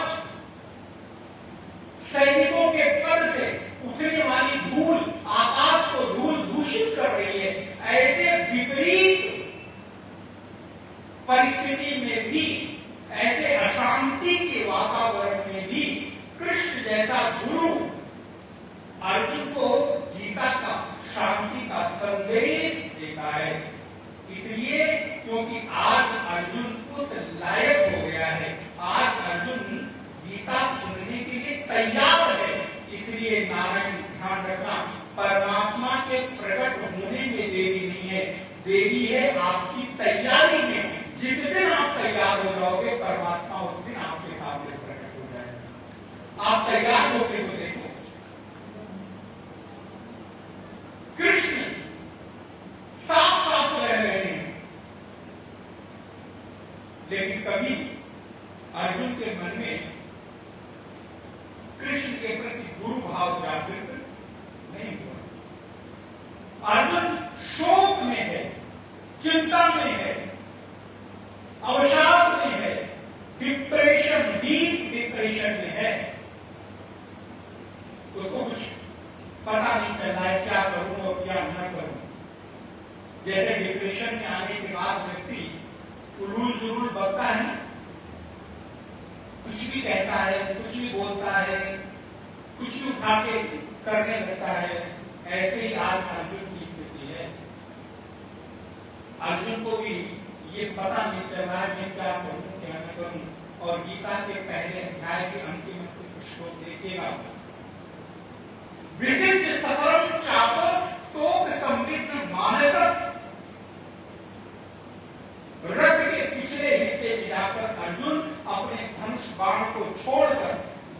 सैनिकों के पद से उठने वाली धूल आकाश को धूल दूषित कर रही है। ऐसे विपरीत परिस्थिति में भी, ऐसे अशांति के वातावरण में भी कृष्ण जैसा गुरु अर्जुन को गीता का, शांति का संदेश देता है। इसलिए क्योंकि आज अर्जुन उस लायक हो गया है, आज अर्जुन गीता सुनने के लिए तैयार है। इसलिए नारायण ध्यान रखना, परमात्मा के प्रकट होने में देरी नहीं है, देरी है आपकी तैयारी में। जिस दिन आप तैयार हो जाओगे, परमात्मा उस दिन आपके सामने प्रकट हो जाएगा। आप तैयार होके तो देखो, कृष्ण साफ साफ कह रहे हैं, लेकिन कभी अर्जुन के मन में कृष्ण के प्रति गुरु भाव जागृत नहीं हुआ। अर्जुन शोक में है, चिंता में है, अवसाद में है, डिप्रेशन, डीप डिप्रेशन में है। उसको कुछ पता नहीं चल रहा है क्या करूं और क्या न करूं। जैसे डिप्रेशन में आने के बाद व्यक्ति उलूल जुलूल बकता है, कुछ भी कहता है, कुछ भी बोलता है, कुछ भी उठा के करने लगता है। ऐसे ही आज अर्जुन की स्थिति है। अर्जुन को भी ये पता नहीं चल रहा है मैं क्या करूं क्या न करूं। और गीता के पहले अध्याय के अंतिम श्लोक देखिएगा, विसिद्ध सफरम चाप शोक समृद्ध मानस, रथ के पिछले हिस्से में जाकर अर्जुन अपने धनुष बाण को छोड़कर,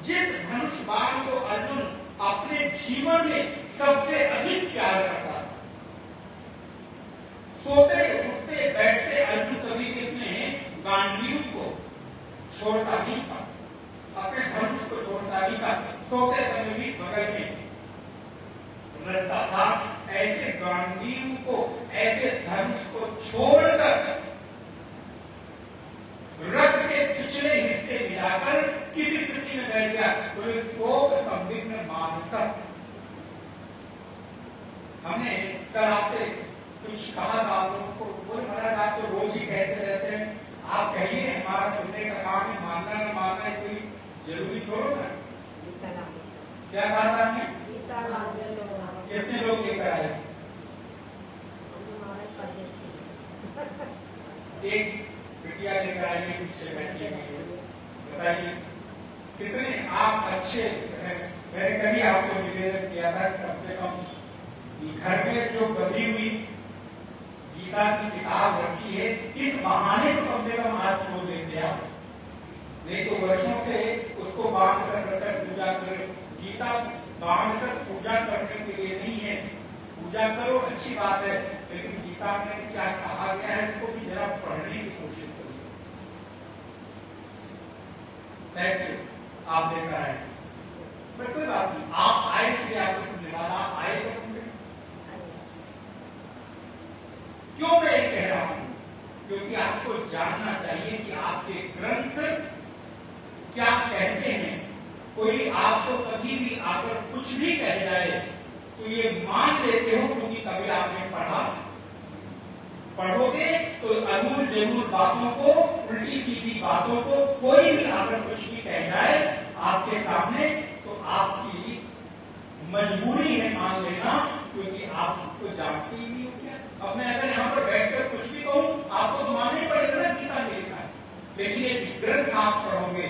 जिस धनुष बाण को अर्जुन अपने जीवन में सबसे अधिक प्यार करता था, सोते उठते बैठते अर्जुन कभी भी अपने गांडीव को छोड़ता नहीं था, अपने धनुष को छोड़ता नहीं था, सोते समय भी बगल में रहता था। ऐसे गांडीव को, ऐसे धनुष को छोड़कर रथ के पिछले हिस्से में जाकर किसी स्थिति में बैठ गया, बोले शोक संविघ्न मानसम। हमने कल आपसे कुछ कहा था आप लोगों को, बोले महाराज आप तो रोज ही कहते रहते हैं, आप कहिए हमारा सुनने का काम है, मानना न मानना है कोई जरूरी छोड़ो ना। क्या कहा था हमने? कितने लोग लेकर आए? एक बिटिया लेकर आइए, पीछे बैठिए, बताइए कितने आप अच्छे। मैंने कभी आपको निवेदन किया था कम से कम घर में जो बंधी हुई गीता की किताब रखी है, इस बहाने तो कम से कम आज खोल लेते आप, नहीं तो वर्षों से उसको बांध कर रखकर पूजा कर। गीता बांध कर पूजा करने के लिए नहीं है, पूजा करो अच्छी बात है, लेकिन गीता में क्या कहा गया है उसको भी जरा पढ़ने की कोशिश करिए। थैंक यू, आप लेकर आए, बट कोई बात नहीं, आप आए इसलिए आपको धन्यवाद। आप आए तो क्यों मैं ये कह रहा हूं? क्योंकि आपको जानना चाहिए कि आपके ग्रंथ क्या कहते हैं। कोई आपको कभी भी आकर कुछ भी कह जाए तो ये मान लेते हो क्योंकि कभी आपने पढ़ा। पढ़ोगे तो अनूल जरूर बातों को, उल्टी सीधी बातों को कोई भी आकर कुछ भी कह जाए आपके सामने, तो आपकी मजबूरी है मान लेना, क्योंकि आप उसको जानते ही नहीं हो क्या। अब मैं अगर यहाँ पर बैठकर कुछ भी कहूं, आपको तो मानना ही पड़ेगा ना गीता में लिखा है। लेकिन ये ग्रंथ आप पढ़ोगे,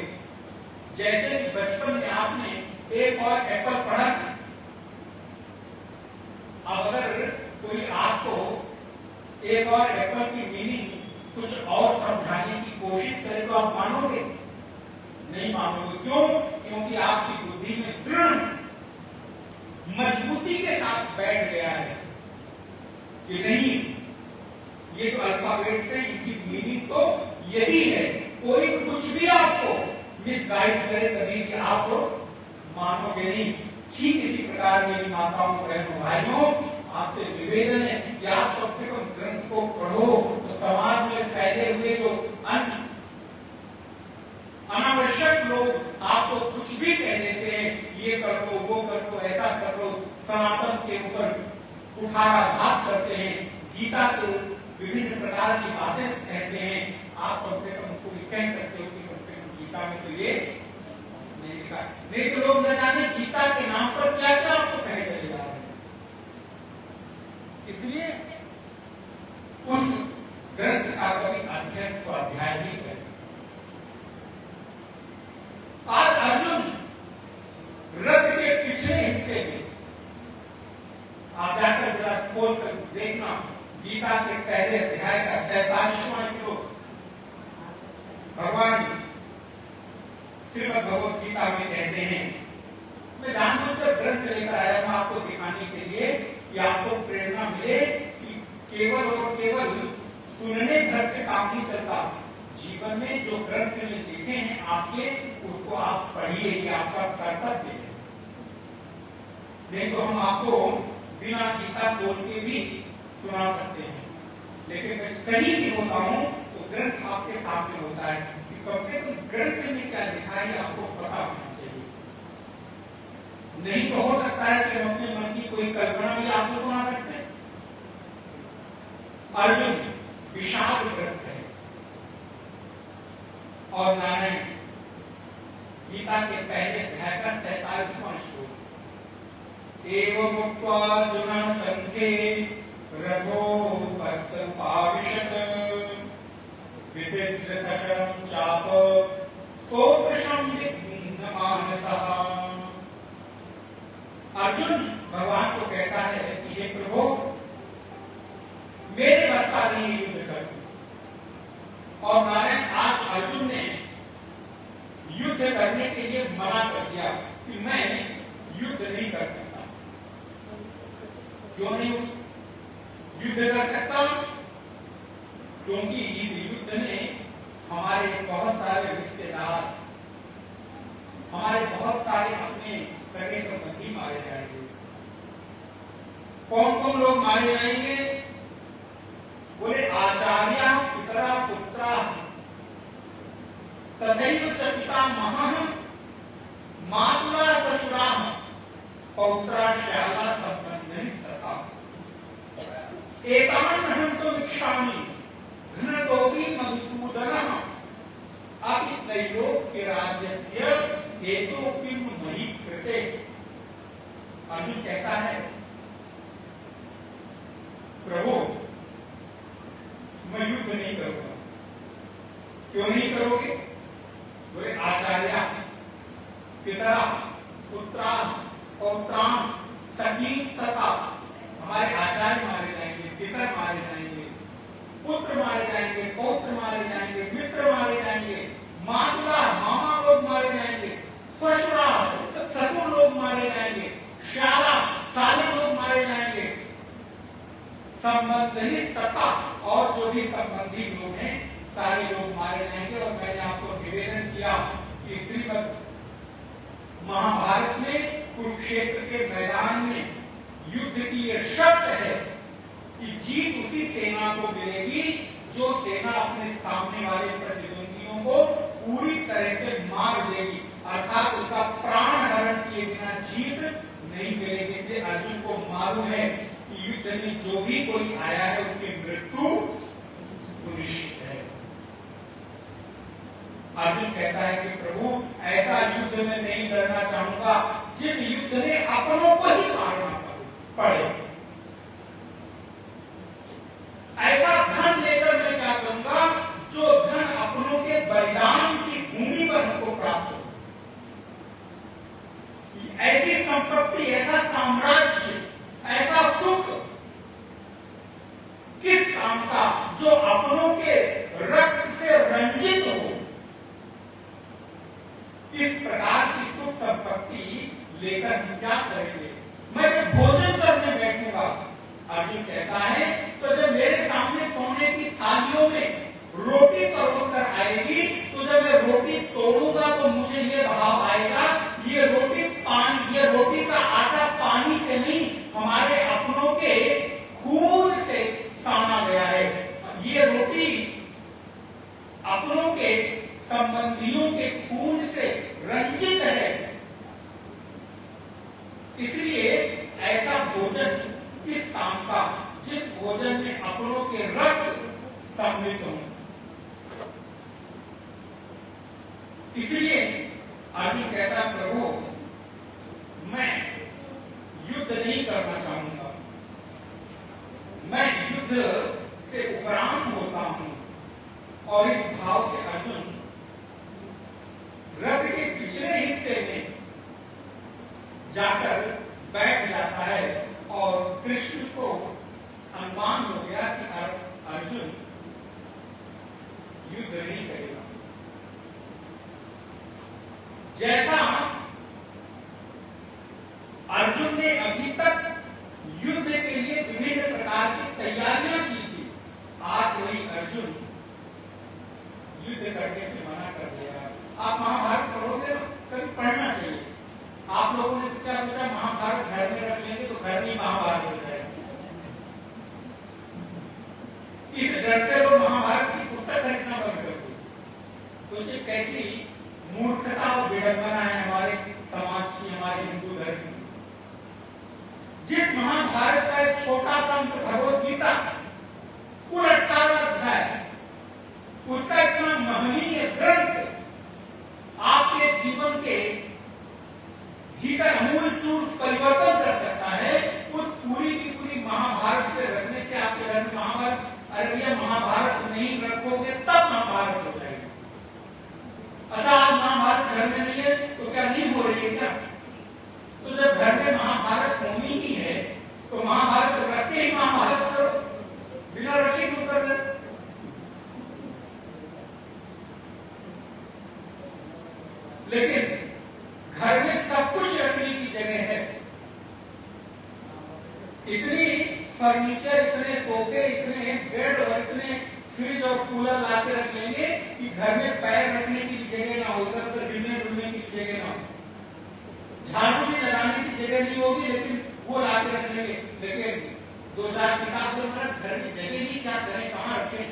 जैसे कि बचपन में आपने ए फॉर एप्पल पढ़ा, अब अगर कोई आपको ए फॉर एप्पल की मीनिंग कुछ और समझाने की कोशिश करे तो आप मानोगे? नहीं मानोगे। क्यों? क्योंकि आपकी बुद्धि में दृढ़ मजबूती के साथ बैठ गया है कि नहीं, ये तो अल्फाबेट से इनकी मीनिंग तो यही है। कोई कुछ भी आपको मिसगाइड करे कभी भी आप मानोगे नहीं। ठीक इसी प्रकार मेरी माताओं बहनों भाइयों, आपसे निवेदन है कि आप कम से कम ग्रंथ को पढ़ो, तो समाज में फैले हुए सनातन के ऊपर कुठाराघात करते हैं, गीता को विभिन्न प्रकार की बातें कहते हैं, आप कम से कम उनको कह सकते हो कि कम से कम गीता में तो ये नहीं लिखा। नहीं तो लोग न जाने गीता के नाम पर क्या क्या आपको कहे चले जा रहे हैं। इसलिए उस ग्रंथ का कभी अध्ययन स्वाध्याय नहीं करें। आज अर्जुन रथ के पिछले हिस्से में आप जाकर जरा खोल कर देखना, गीता के पहले अध्याय का 47वां श्लोक भगवान श्रीमद् भगवत गीता में कहते हैं। मैं जानबूझकर ग्रंथ लेकर आया हूं आपको दिखाने के लिए कि आपको प्रेरणा मिले कि केवल और केवल सुनने भर से काम नहीं चलता। जीवन में जो ग्रंथ में लिखे हैं आपके, उसको आप पढ़िए, ये आपका कर्तव्य है। नहीं तो हम आपको बिना गीता खोल के भी सुना सकते हैं, लेकिन मैं कहीं भी होता हूं तो ग्रंथ आपके सामने होता है कि कम से कम ग्रंथ में क्या लिखा है आपको पता होना चाहिए। नहीं तो हो सकता है कि हम अपने मन की कोई कल्पना भी आपको सुना सकते हैं। अर्जुन विषादग्रस्त है और नारायण गीता के पहले अध्याय का 47वां श्लोक, एवं मुक्त्वा अर्जुनः संख्ये रथोपस्थमुपाविशत् विचित्य सशरं चाप स्तोत्रशं विघ्नमानसः। अर्जुन भगवान को कहता है कि हे प्रभु, मेरे बस का नहीं युद्ध कर। और नारायण आज अर्जुन ने युद्ध करने के लिए मना कर दिया कि मैं युद्ध नहीं कर सकता। क्यों नहीं युद्ध कर सकता? क्योंकि इस युद्ध में हमारे बहुत सारे रिश्तेदार, हमारे बहुत सारे अपने सगे संबंधी मारे जाएंगे। कौन कौन लोग मारे जाएंगे? बोले आचार्य पितरा पुत्रा तथैव च पितामहः मातुला ससुराः पौत्रा श्याला संबन्धिनस्तथा एतान् हन्तुम् इच्छामि घ्नतोऽपि मधुसूदनः अपि त्रैलोक्यराज्यस्य हेतु किं मयि कृते। अर्जुन कहता है, प्रभु मैं युद्ध नहीं करूंगा। क्यों नहीं करोगे? बोले आचार्य पितरा पुत्रा पौत्रा सखी तथा, हमारे आचार्य मारे जाएंगे, पितर मारे जाएंगे, पुत्र मारे जाएंगे, पौत्र मारे जाएंगे, मित्र मारे जाएंगे, मातुला मामा लोग मारे जाएंगे, ससुरा ससुर लोग मारे जाएंगे, श्याला साले लोग मारे जाएंगे, संबंधी तथा और जो भी संबंधी लोग हैं सारे लोग मारे जाएंगे। और मैंने आपको निवेदन किया कि श्रीमद् महाभारत में कुरुक्षेत्र के मैदान में युद्ध की यह शर्त है कि जीत उसी सेना को मिलेगी जो सेना अपने सामने वाले प्रतिद्वंदियों को पूरी तरह से मार देगी, अर्थात उसका प्राण हरण किए बिना जीत नहीं मिलेगी। इसलिए अर्जुन को मालूम है कि युद्ध में जो भी कोई आया है उसकी मृत्यु सुनिश्चित है। अर्जुन कहता है कि प्रभु ऐसा युद्ध में नहीं लड़ना चाहूंगा जिस युद्ध में अपनों को ही मारना पड़े। ऐसा धन लेकर मैं क्या करूंगा जो धन अपनों के बलिदान की भूमि पर हमको प्राप्त हो। ऐसी संपत्ति, ऐसा साम्राज्य, ऐसा सुख किस काम का जो अपनों के रक्त से रंजित हो। इस प्रकार की सुख संपत्ति लेकर हम क्या करेंगे? मैं जब भोजन करने बैठूंगा, अर्जुन कहता है, तो जब मेरे सामने सोने की थालियों में रोटी परोस कर आएगी, तो जब मैं रोटी तोड़ूंगा तो मुझे ये भाव आएगा, ये रोटी का आटा पानी से नहीं, हमारे अपनों के खून से साना गया है। ये रोटी अपनों के संबंधियों के खून से रंजित है। इसलिए ऐसा भोजन किस काम का, जिस भोजन में अपनों के रक्त सम्मिलित हो। इसलिए अर्जुन कहता, प्रभु मैं युद्ध नहीं करना चाहूंगा, मैं युद्ध से उपराम होता हूं। और इस भाव से अर्जुन रथ के पिछले हिस्से में जाकर बैठ जाता है और कृष्ण को अनुमान हो गया कि अर्जुन युद्ध नहीं करेगा। जैसा अर्जुन ने अभी तक युद्ध के लिए विभिन्न प्रकार की तैयारियां की थी, आज वही अर्जुन युद्ध करने से मना कर दिया। आप महाभारत पढ़ोगे ना, कभी पढ़ना चाहिए। आप लोगों ने क्या सोचा, महाभारत घर में रख लेंगे तो घर में महाभारत हो जाएगा। इस डर से लोग महाभारत की पुस्तक खरीदना बंद कर दिए। सोचिए कैसी मूर्खता और विडंबना है हमारे समाज की, हमारे हिंदू धर्म की। जिस महाभारत का एक छोटा सा भगवत गीता कुल 18 अध्याय, उसका इतना महनीय ग्रंथ आपके जीवन के भीतर अमूलचूल परिवर्तन कर सकता है। उस पूरी की पूरी महाभारत के रखने से आपके घर में महाभारत, अरे भैया महाभारत नहीं रखोगे तब महाभारत हो जाएगी। अच्छा आज महाभारत घर में नहीं है तो क्या नहीं हो रही है क्या? तो जब घर में महाभारत होनी ही है तो महाभारत रखे ही महाभारत करो, बिना रखे क्यों कर रहे? लेकिन घर में सब कुछ रखने की जगह है, इतनी फर्नीचर, इतने सोफे, इतने बेड और इतने फ्रिज और कूलर लाके रख लेंगे कि घर में पैर रखने की भी जगह ना हो, इधर उधर गिरने डुलने की भी जगह ना हो, झाड़ू भी लगाने की जगह नहीं होगी, लेकिन वो लाके रख लेंगे। लेकिन 2-4 किताब जो घर में जगह नहीं, क्या करें, कहाँ रखें?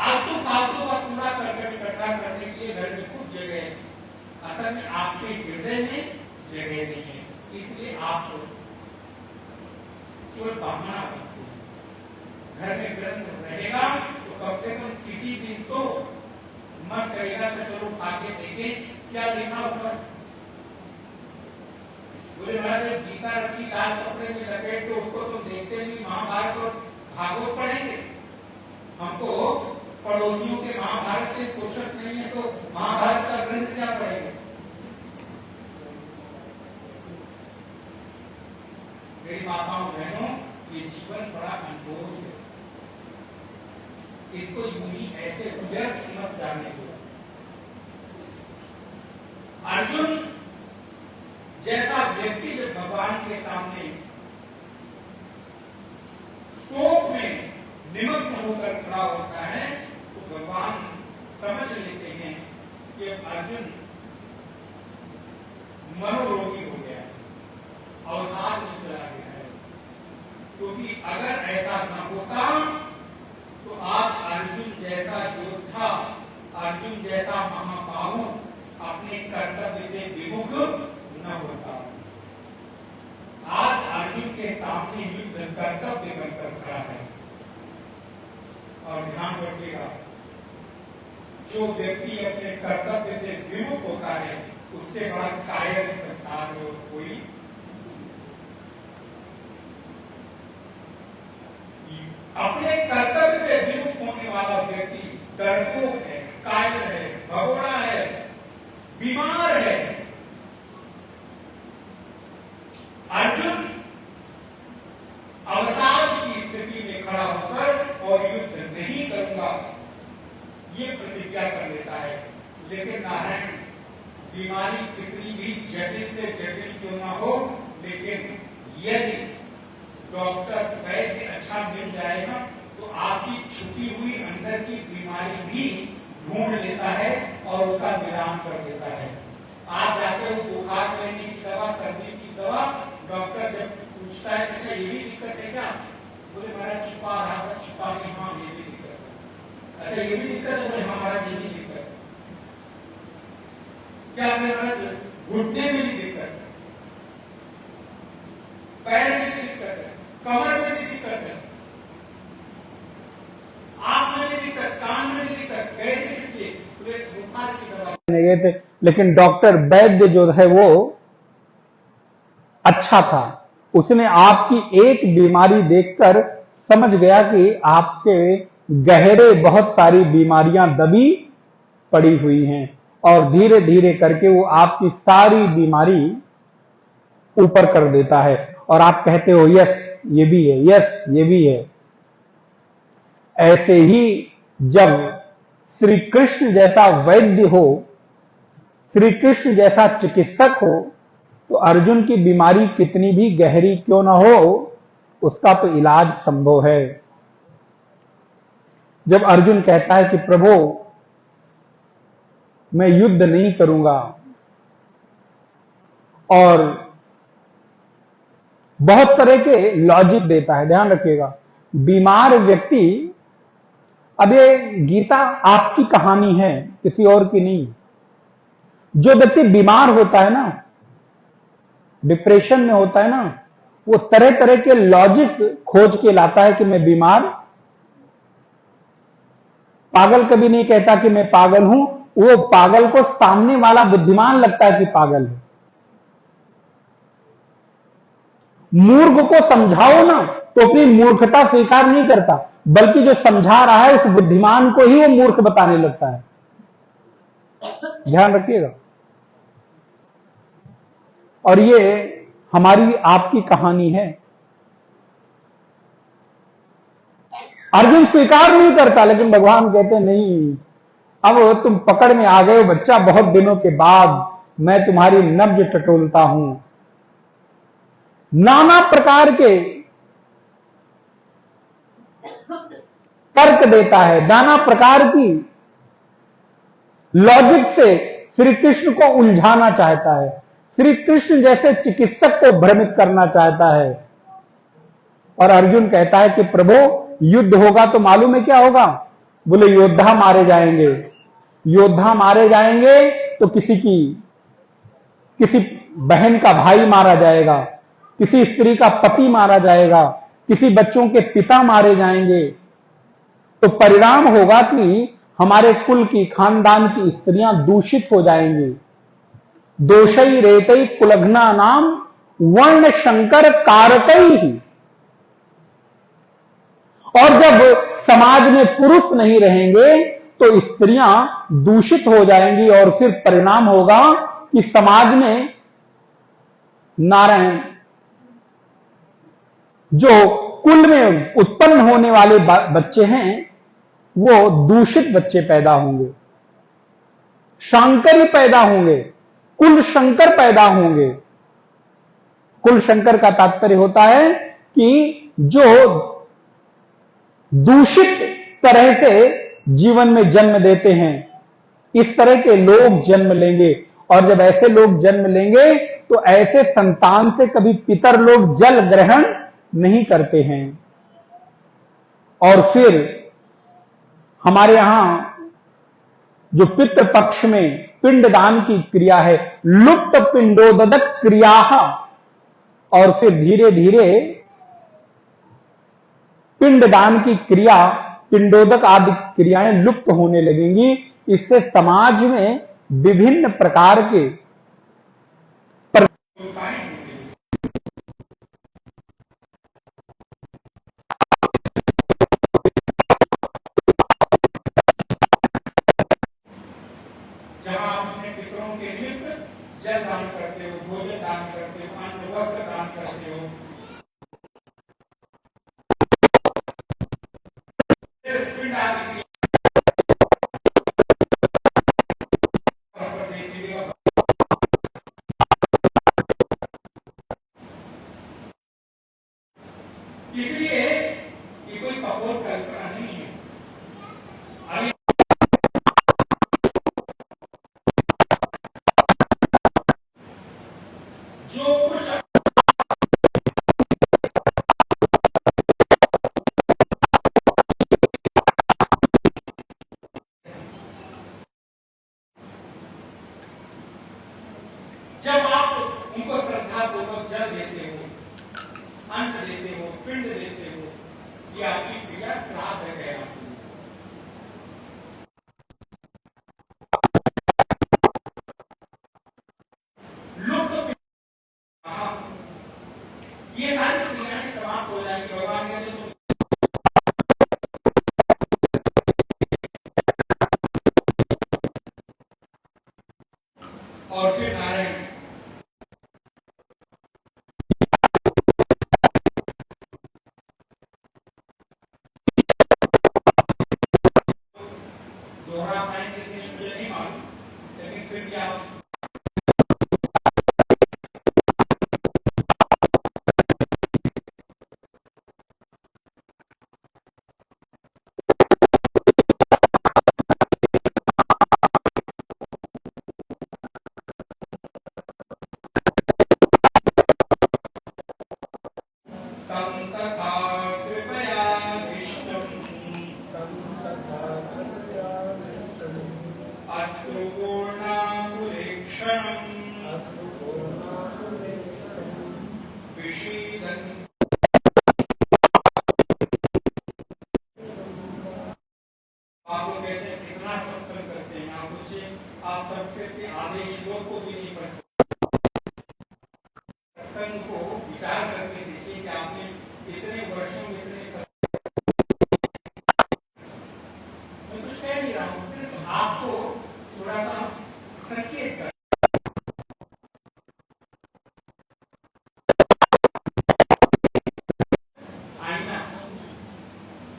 आलतू फालतू का कूड़ा करकट इकट्ठा करने के लिए घर में कुछ जगह है, असल में आपके हृदय में जगह नहीं है, इसलिए आप केवल बहाना करते हैं। घर में ग्रंथ रहेगा तो कम से कम किसी दिन तो मन करेगा तो चलो आगे देखें क्या लिखा होगा। बोले महाराज गीता रखी लाल कपड़े में लपेट के, उसको तुम देखते नहीं, महाभारत और भागवत पढ़ेंगे। हमको पड़ोसियों के महाभारत से फुर्सत नहीं है तो महाभारत का ग्रंथ क्या पढ़ेंगे? मेरी माताओं बहनों, ये जीवन बड़ा अनमोल है, इसको यूं ही ऐसे व्यर्थ मत जाने दो। अर्जुन जैसा व्यक्ति जब भगवान के सामने शोक में निमग्न होकर खड़ा होता है तो भगवान समझ लेते हैं कि अर्जुन मनोरोगी हो गया है, अवसाद में चला गया है। क्योंकि अगर ऐसा न होता तो आज अर्जुन जैसा योद्धा, अर्जुन जैसा महाबाहु अपने कर्तव्य से विमुख न होता। आज अर्जुन के सामने युद्ध कर्तव्य बनकर खड़ा है। और ध्यान रखिएगा, जो व्यक्ति अपने कर्तव्य से विमुख होता है उससे बड़ा कायर संसार में कोई अपने कर्तव्य से विमुख होने वाला व्यक्ति डरपोक है, कायर है, भगोड़ा है, बीमार है। अर्जुन अवसाद की स्थिति में खड़ा होकर और युद्ध नहीं करूंगा ये प्रतिज्ञा कर लेता है। लेकिन नारायण, बीमारी कितनी भी जटिल से जटिल क्यों ना हो, लेकिन यदि डॉक्टर वैद्य अच्छा मिल जाएगा तो आपकी छुपी हुई अंदर की बीमारी भी ढूंढ लेता है और उसका निदान कर देता है। आप जाते हो बुखार लेने की दवा, सर्दी की दवा, डॉक्टर जब पूछता है अच्छा ये भी दिक्कत है क्या, बोले महाराज छुपा रहा था, छुपा नहीं, हाँ ये भी दिक्कत है। अच्छा ये भी दिक्कत है, बोले हाँ महाराज ये भी दिक्कत है। क्या महाराज घुटने में भी दिक्कत गए थे, लेकिन डॉक्टर वैद्य जो है वो अच्छा था। उसने आपकी एक बीमारी देखकर समझ गया कि आपके गहरे बहुत सारी बीमारियां दबी पड़ी हुई हैं, और धीरे धीरे करके वो आपकी सारी बीमारी ऊपर कर देता है, और आप कहते हो यस ये भी है, यस ये भी है। ऐसे ही जब श्री कृष्ण जैसा वैद्य हो, श्री कृष्ण जैसा चिकित्सक हो, तो अर्जुन की बीमारी कितनी भी गहरी क्यों ना हो, उसका तो इलाज संभव है। जब अर्जुन कहता है कि प्रभु मैं युद्ध नहीं करूंगा, और बहुत तरह के लॉजिक देता है, ध्यान रखिएगा, बीमार व्यक्ति, अब ये गीता आपकी कहानी है, किसी और की नहीं। जो व्यक्ति बीमार होता है ना, डिप्रेशन में होता है ना, वो तरह तरह के लॉजिक खोज के लाता है कि मैं बीमार। पागल कभी नहीं कहता कि मैं पागल हूं, वो पागल को सामने वाला बुद्धिमान लगता है कि पागल है। मूर्ख को समझाओ ना तो अपनी मूर्खता स्वीकार नहीं करता, बल्कि जो समझा रहा है उस बुद्धिमान को ही वो मूर्ख बताने लगता है। ध्यान रखिएगा। और ये हमारी आपकी कहानी है। अर्जुन स्वीकार नहीं करता, लेकिन भगवान कहते नहीं, अब तुम पकड़ में आ गए हो बच्चा, बहुत दिनों के बाद मैं तुम्हारी नब्ज टटोलता हूं। नाना प्रकार के तर्क देता है, नाना प्रकार की लॉजिक से श्री कृष्ण को उलझाना चाहता है, श्री कृष्ण जैसे चिकित्सक को भ्रमित करना चाहता है। और अर्जुन कहता है कि प्रभु युद्ध होगा तो मालूम है क्या होगा? बोले योद्धा मारे जाएंगे। योद्धा मारे जाएंगे तो किसी बहन का भाई मारा जाएगा, किसी स्त्री का पति मारा जाएगा, किसी बच्चों के पिता मारे जाएंगे। तो परिणाम होगा कि हमारे कुल की, खानदान की स्त्रियां दूषित हो जाएंगी। दोषई रेतई कुलघ्ना नाम वर्ण शंकर कारकई ही। और जब समाज में पुरुष नहीं रहेंगे तो स्त्रियां दूषित हो जाएंगी, और फिर परिणाम होगा कि समाज में नारायण, जो कुल में उत्पन्न होने वाले बच्चे हैं वो दूषित बच्चे पैदा होंगे, शांकरी पैदा होंगे, कुल शंकर पैदा होंगे। कुल शंकर का तात्पर्य होता है कि जो दूषित तरह से जीवन में जन्म देते हैं, इस तरह के लोग जन्म लेंगे। और जब ऐसे लोग जन्म लेंगे तो ऐसे संतान से कभी पितर लोग जल ग्रहण नहीं करते हैं। और फिर हमारे यहां जो पितृ पक्ष में पिंडदान की क्रिया है, लुप्त पिंडोदक क्रिया, और फिर धीरे धीरे पिंडदान की क्रिया, पिंडोदक आदि क्रियाएं लुप्त होने लगेंगी। इससे समाज में विभिन्न प्रकार के जहां आप अपने पितरों के निमित्त जल दान करते हो, भोजन दान करते हो, अन्न वस्त्र दान करते हो, पिंड आदि इसलिए ये कोई कपोल कल्पना नहीं है। अभी जो कुछ जब आप उनको श्रद्धापूर्वक जल देते हो, अन्न देते हो, पिंड देते हो, ये आपकी क्रिया श्राद्ध कहलाती है।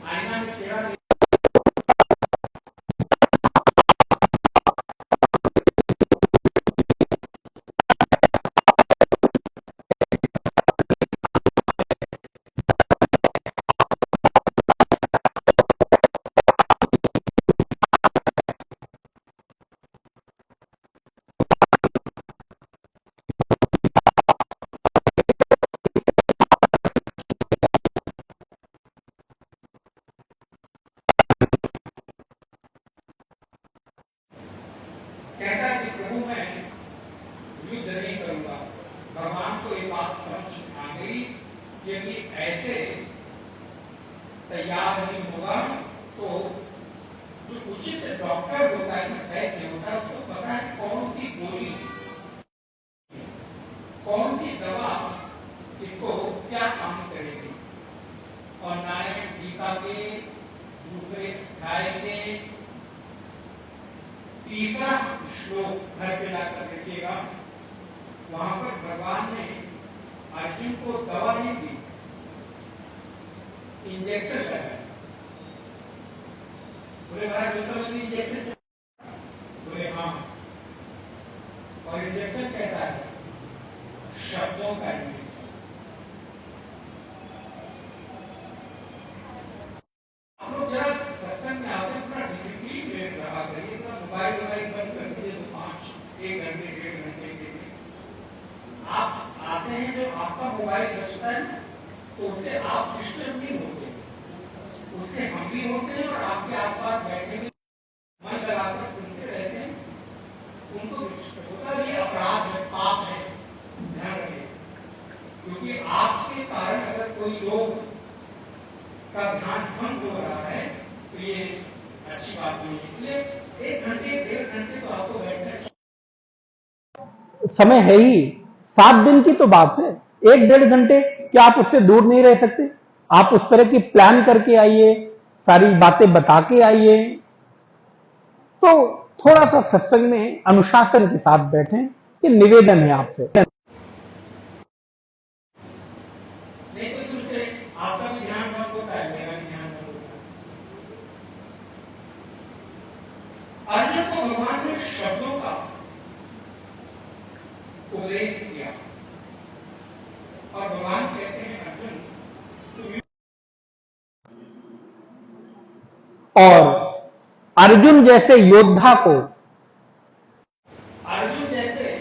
आईना में चेहरा देख कहता है कि प्रभु मैं युद्ध नहीं करूंगा। भगवान को ये बात समझ आ गई कि यदि ऐसे तैयार नहीं होगा तो जो उचित डॉक्टर होता है, वैद्य होता है, उसको पता है कौन सी गोली, कौन सी दवा इसको क्या काम करेगी। और नारायण गीता के दूसरे अध्याय के तीसरा श्लोक घर पे लाकर देखिएगा, वहां पर भगवान ने अर्जुन को दवा नहीं दी, इंजेक्शन लगाया। बोले महाराज जो समझ इंजेक्शन, बोले हाँ। और इंजेक्शन कैसा है? शब्दों का इंजेक्शन। आप लोग जरा सत्संग में आते अपना डिसिप्लिन में रहा करिए, अपना मोबाइल बंद कर दीजिए। तो 1 घंटे 1.5 घंटे के लिए आप आते हैं, जो आपका मोबाइल बचता है तो उससे आप डिस्टर्ब नहीं होते, उससे हम भी होते हैं और आपके आसपास बैठे भी मन लगाकर सुनते रहते हैं, उनको डिस्टर्ब होता है। ये अपराध है, पाप है, ध्यान रखिए। क्योंकि आपके कारण अगर कोई लोग का ध्यान भंग हो रहा है तो ये अच्छी बात नहीं है। इसलिए 1 घंटे 1.5 घंटे तो आपको बैठना समय है ही। 7 दिन की तो बात है, 1-1.5 घंटे, क्या आप उससे दूर नहीं रह सकते? आप उस तरह की प्लान करके आइए, सारी बातें बता के आइए, तो थोड़ा सा सत्संग में अनुशासन के साथ बैठें। ये निवेदन है आपसे। नहीं तो दूसरे आपका भी ध्यान भंग होता है, मेरा भी ध्यान भंग होता है। अर्जुन को भगवान ने शब्दों का उपदेश किया और भगवान कहते हैं अर्जुन और अर्जुन जैसे योद्धा को, अर्जुन जैसे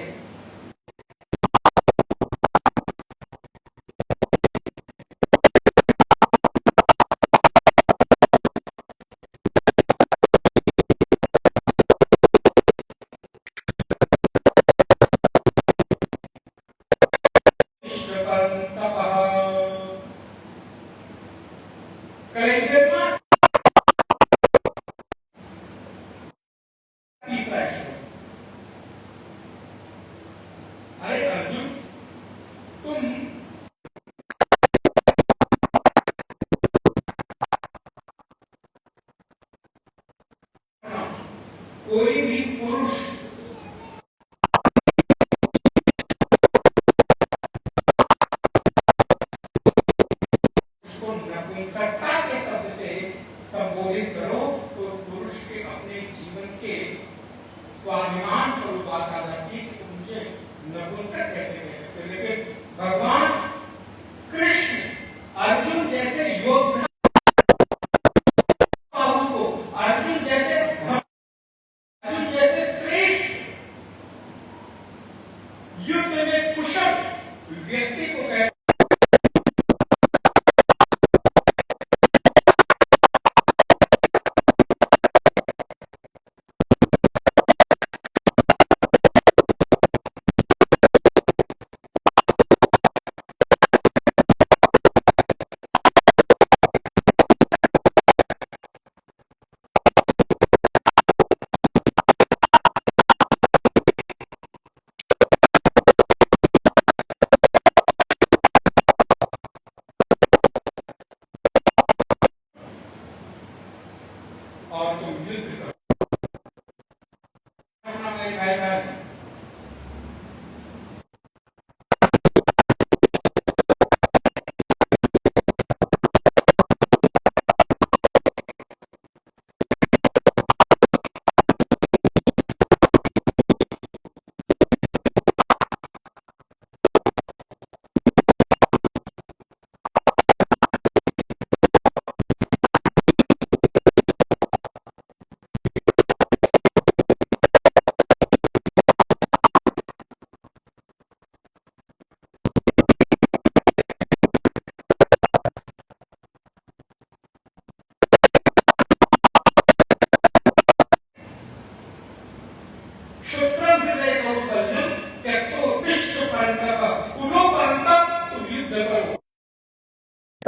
करेंगे तीसरा श्लोक। अरे अर्जुन, तुम कोई भी पुरुष उसको नपुंसकता के शब्द से संबोधित करो तो उस पुरुष के अपने जीवन के स्वाभिमान पर बात आ जाती है कि मुझे नपुंसक कैसे कह सकते। लेकिन भगवान कृष्ण अर्जुन जैसे योद्धा को, अर्जुन जैसे श्रेष्ठ युद्ध में कुशल व्यक्ति को कहते और तुम युद्ध करो। मेरे भाई बहन,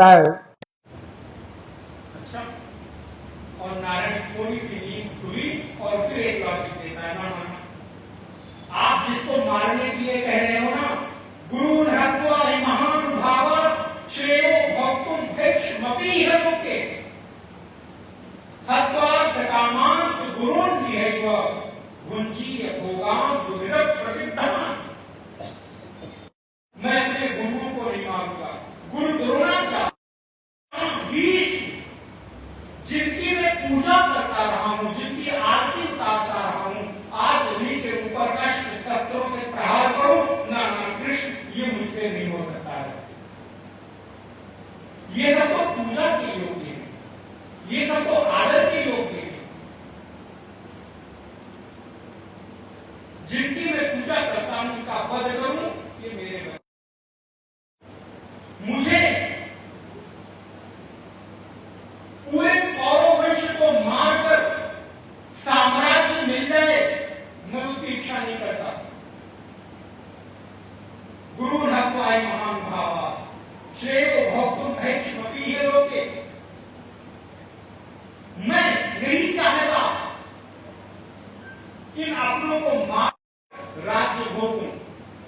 है। अच्छा, और नारायण थोड़ी सी नींद खुली और फिर एक लॉजिक देता है, ना आप जिसको मारने के लिए कह रहे हो ना, गुरु हत्वा महानुभाव श्रेयो भक्तुम भिक्षमपि लोके हत्वा कामांस गुरुन् निहैव भुंजीय भोगां दुर्लभ प्रतिद्धमान। मैं अपने गुरुओं को नहीं मारूंगा। गुरु द्रोणाचार्य जिनकी मैं पूजा करता रहा हूं, जिनकी आरती उतारता रहा हूं, आज उन्हीं के ऊपर अस्त्र शस्त्रों से प्रहार करूं, ना कृष्ण, ये मुझसे नहीं हो सकता है। ये सब तो पूजा के योग्य है, ये सब तो आदर के योग्य है। जिनकी मैं पूजा करता हूं उनका वध करूं, ये मेरे वध। मुझे पूरे कौरव वंश को मारकर साम्राज्य मिल जाए, मैं उसकी इच्छा नहीं करता। गुरु हत्वाई महानुभाव श्रेयो भक्तुम भिक्षमपि लोके। मैं नहीं चाहता इन अपनों को मार राज्य भोगूं।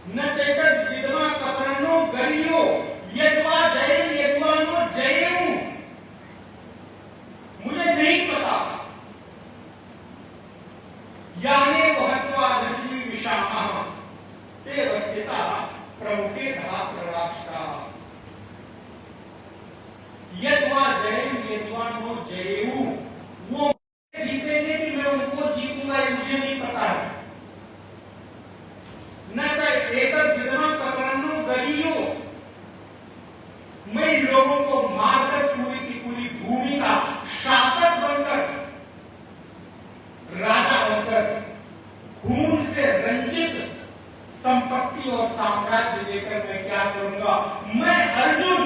न चैतत विधवा कतरनो गरियो यद्वा जयेम यद्वा नो जयेम। मुझे नहीं पता याने हत्वा धर्मी विषामः ते वस्थिता प्रमुखे धात्र राष्ट्रा यद्वा जयेम यद्वा नो जयेम। वो जीतेंगे कि मैं उनको जीतूंगा, ये मुझे नहीं पता है। न चाहे एतद विधवा कतरनो गरियो, मैं इन लोगों को मारकर पूरी की पूरी भूमि का शासक बनकर, राजा बनकर, खून से रंजित संपत्ति और साम्राज्य देकर मैं क्या करूंगा? मैं अर्जुन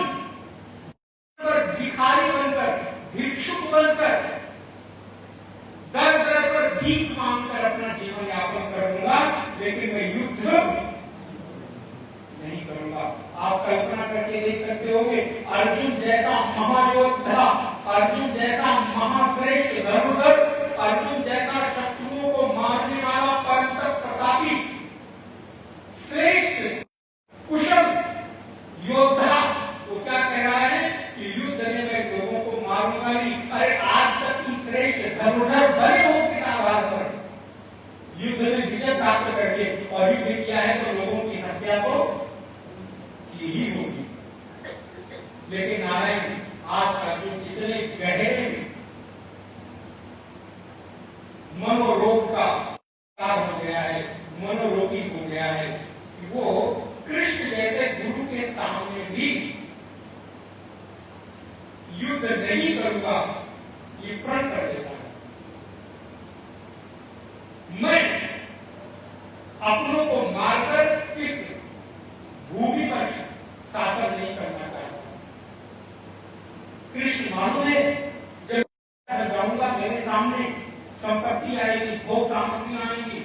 भिखारी बनकर, भिक्षुक बनकर, दर दर पर भीख मांगकर अपना जीवन यापन करूंगा, लेकिन मैं युद्ध नहीं करूंगा। आप कल्पना करके देख सकते होंगे, अर्जुन जैसा महायोद्धा, अर्जुन जैसा महाश्रेष्ठ धनुर्धर, अर्जुन जैसा शत्रुओं को मारने वाला परंतप प्रतापी श्रेष्ठ कुशल योद्धा, वो क्या कह रहा है कि युद्ध में मैं लोगों को मारूंगा नहीं। अरे आज तक तुम श्रेष्ठ धनुर्धर बने हो किस आधार पर? युद्ध में विजय प्राप्त करके, और युद्ध किया है तो लोगों की हत्या तो की ही होगी। लेकिन नारायण आज अर्जुन इतने गहरे मनोरोग का शिकार हो गया है, मनोरोगी हो गया है कि वो कृष्ण जैसे गुरु के सामने भी युद्ध नहीं करूंगा, ये प्रण कर देता है। मैं अपनों को मारकर इस भूमि पर शासन नहीं करना चाहता। कृष्ण मालूम है, जब जाऊंगा मेरे सामने संपत्ति आएगी, भोग सामग्रियां आएंगी,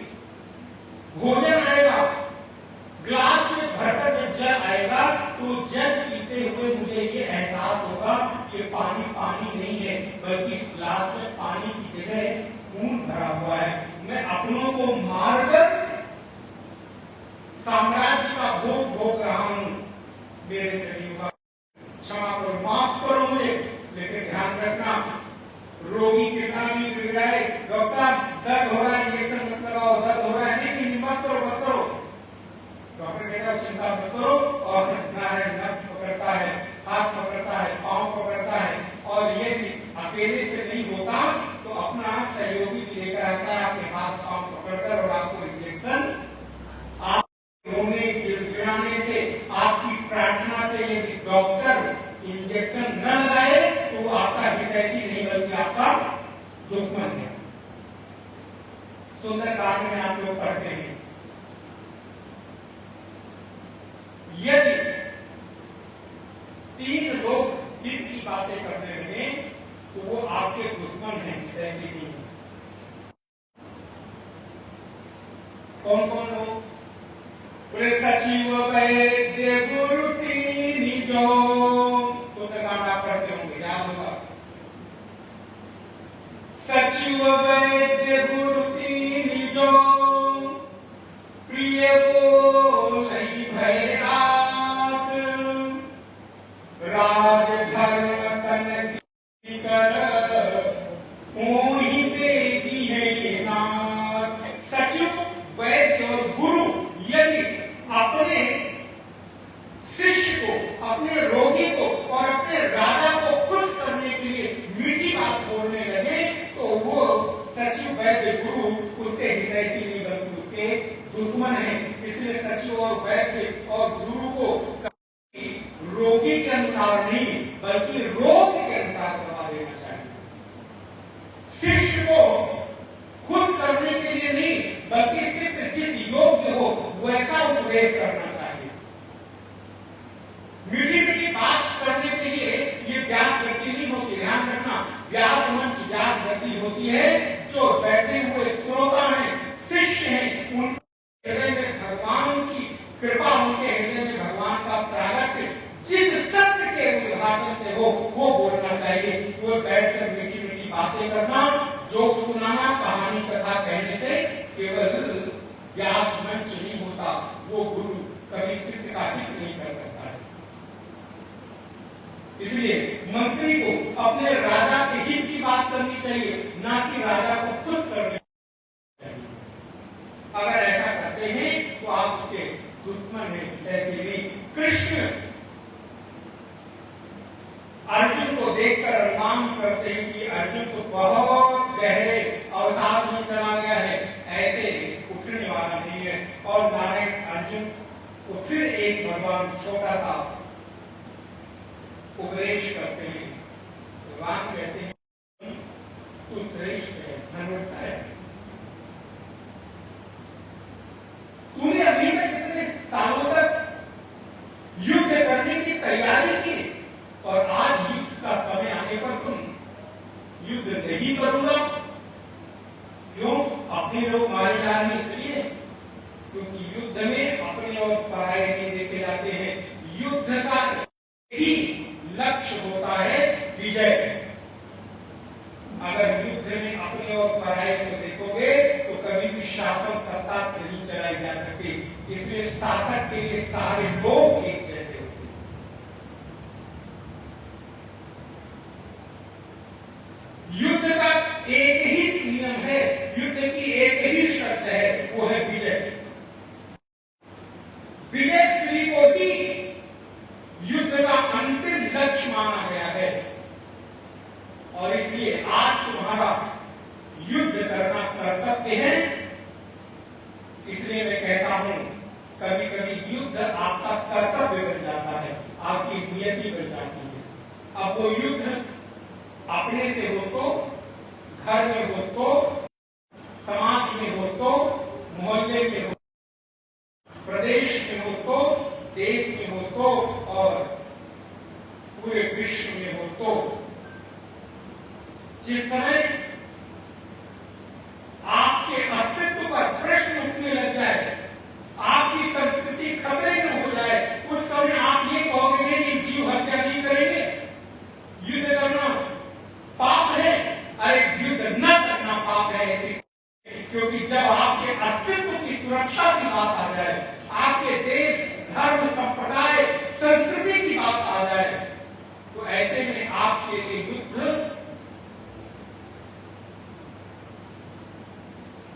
भोजन आएगा, ग्लास में भरकर जब जल आएगा तो जल पीते हुए मुझे ये एहसास होगा कि पानी पानी नहीं है, बल्कि इस ग्लास में पानी की जगह खून भरा हुआ है। मैं अपनों को मारकर साम्राज्य का भोग भोग रहा हूं, मेरे से नहीं होगा। क्षमा करो, माफ करो मुझे, लेकिन ध्यान रखना, रोगी चिढ़ा नहीं बिगड़ाए, डॉक्टर साहब दर्द हो रहा है, इंजेक्शन मत लगाओ, दर्द हो रहा है, नहीं मत करो मत करो। डॉक्टर कहता है चिंता मत करो, और नारायण नब्ज पकड़ता है, हाथ पकड़ता है, पांव पकड़ता है, और ये भी अकेले से नहीं होता तो अपना सहयोगी भी लेकर आता है, आपके हाथ पांव पकड़कर, और आपको इंजेक्शन, आप रोने गिड़गिड़ाने से, आपकी प्रार्थना से यदि डॉक्टर इंजेक्शन न लगाए तो वो आपका हितैषी नहीं बल्कि आपका दुश्मन है। सुंदरकांड में आप लोग पढ़ते हैं, यदि 3 लोग हित की बातें करने लगे तो वो आपके दुश्मन हैं, हितैषी नहीं। कौन कौन लोग? सचिव वैद्य गुरु तीन जो, सचिव वैद्य गुरु तीन जो प्रिय बोलई भय आस राज धर्म तन की कर ओहि बेजी है नाथ। सचिव वैद्य और गुरु यदि अपने शिष्य को, अपने रोगी को और अपने राजा को खुश करने के लिए मीठी बात बोलने लगे तो वो सचिव वैद्य गुरु उसके हितैषी नहीं बल्कि उसके दुश्मन है। इसलिए सचिव और वैद्य और गुरु को रोगी के अनुसार नहीं बल्कि रोग के अनुसार दवा देना चाहिए। शिष्य को खुश करने के लिए नहीं बल्कि शिष्य जिस योग्य हो वैसा उपदेश करना चाहिए। मीठी मीठी बात करने के लिए ये व्यास गति नहीं होती। ध्यान रखना, व्यास मंच व्यास गति होती है। जो बैठे हुए श्रोता हैं, शिष्य हैं, उनके हृदय में भगवान की कृपा, उनके हृदय में भगवान का प्रागट्य जिस सत्य के उद्घाटन से हो वो बोलना चाहिए। वो बैठकर मीठी मीठी बातें करना, जोक सुनाना, कहानी कथा कहने से केवल व्यास मंच नहीं होता। वो गुरु कभी शिष्य का हित नहीं कर सकता है। इसलिए मंत्री को अपने राजा के हित की बात करनी चाहिए, ना कि राजा को खुश करने चाहिए। अगर ऐसा करते हैं तो आप उसके दुश्मन हैं। ऐसे भी कृष्ण अर्जुन को देखकर अनुमान करते हैं कि अर्जुन तो बहुत गहरे अवसाद में चला गया है, ऐसे उठने वाला नहीं है। और नारायण अर्जुन को फिर एक भगवान छोटा सा उपदेश करते हैं। भगवान कहते हैं तू श्रेष्ठ है, धनवंत है। तूने अभी तक इतने सालों तक युद्ध करने की तैयारी की और आज युद्ध का समय आने पर तुम युद्ध नहीं करूंगा। क्यों? अपने लोग मारे जा रहे हैं इसलिए, क्योंकि युद्ध में अपने और पराये नहीं देखे जाते हैं। युद्ध का ही लक्ष्य होता है विजय। अगर युद्ध में अपने और पराये को देखोगे तो कभी भी शासन सत्ता नहीं चलाई जा सकती। इसलिए शासक के लिए सारे लोग एक जैसे होते हैं। युद्ध का एक ही नियम है, युद्ध की एक ही शर्त है, वो है विजय। विजय श्री को भी युद्ध का अंतिम लक्ष्य माना गया है और इसलिए आज तुम्हारा युद्ध करना कर्तव्य है। इसलिए मैं कहता हूं कभी कभी युद्ध आपका कर्तव्य बन जाता है, आपकी नियति बन जाती है। अब वो युद्ध अपने से हो तो, घर में हो तो, समाज में हो तो, मोहल्ले में हो, प्रदेश में हो तो, देश में हो तो और पूरे विश्व में हो तो, जिस समय आपके अस्तित्व पर प्रश्न उठने लग जाए, आपकी संस्कृति खतरे में हो जाए, उस समय आप ये कहोगे कि जीव हत्या नहीं करेंगे, युद्ध करना पाप है। अरे युद्ध न करना पाप है ऐसे, क्योंकि जब आपके अस्तित्व की सुरक्षा की बात आ जाए, आपके देश, धर्म, संप्रदाय, संस्कृति की बात आ जाए, तो ऐसे में आपके लिए युद्ध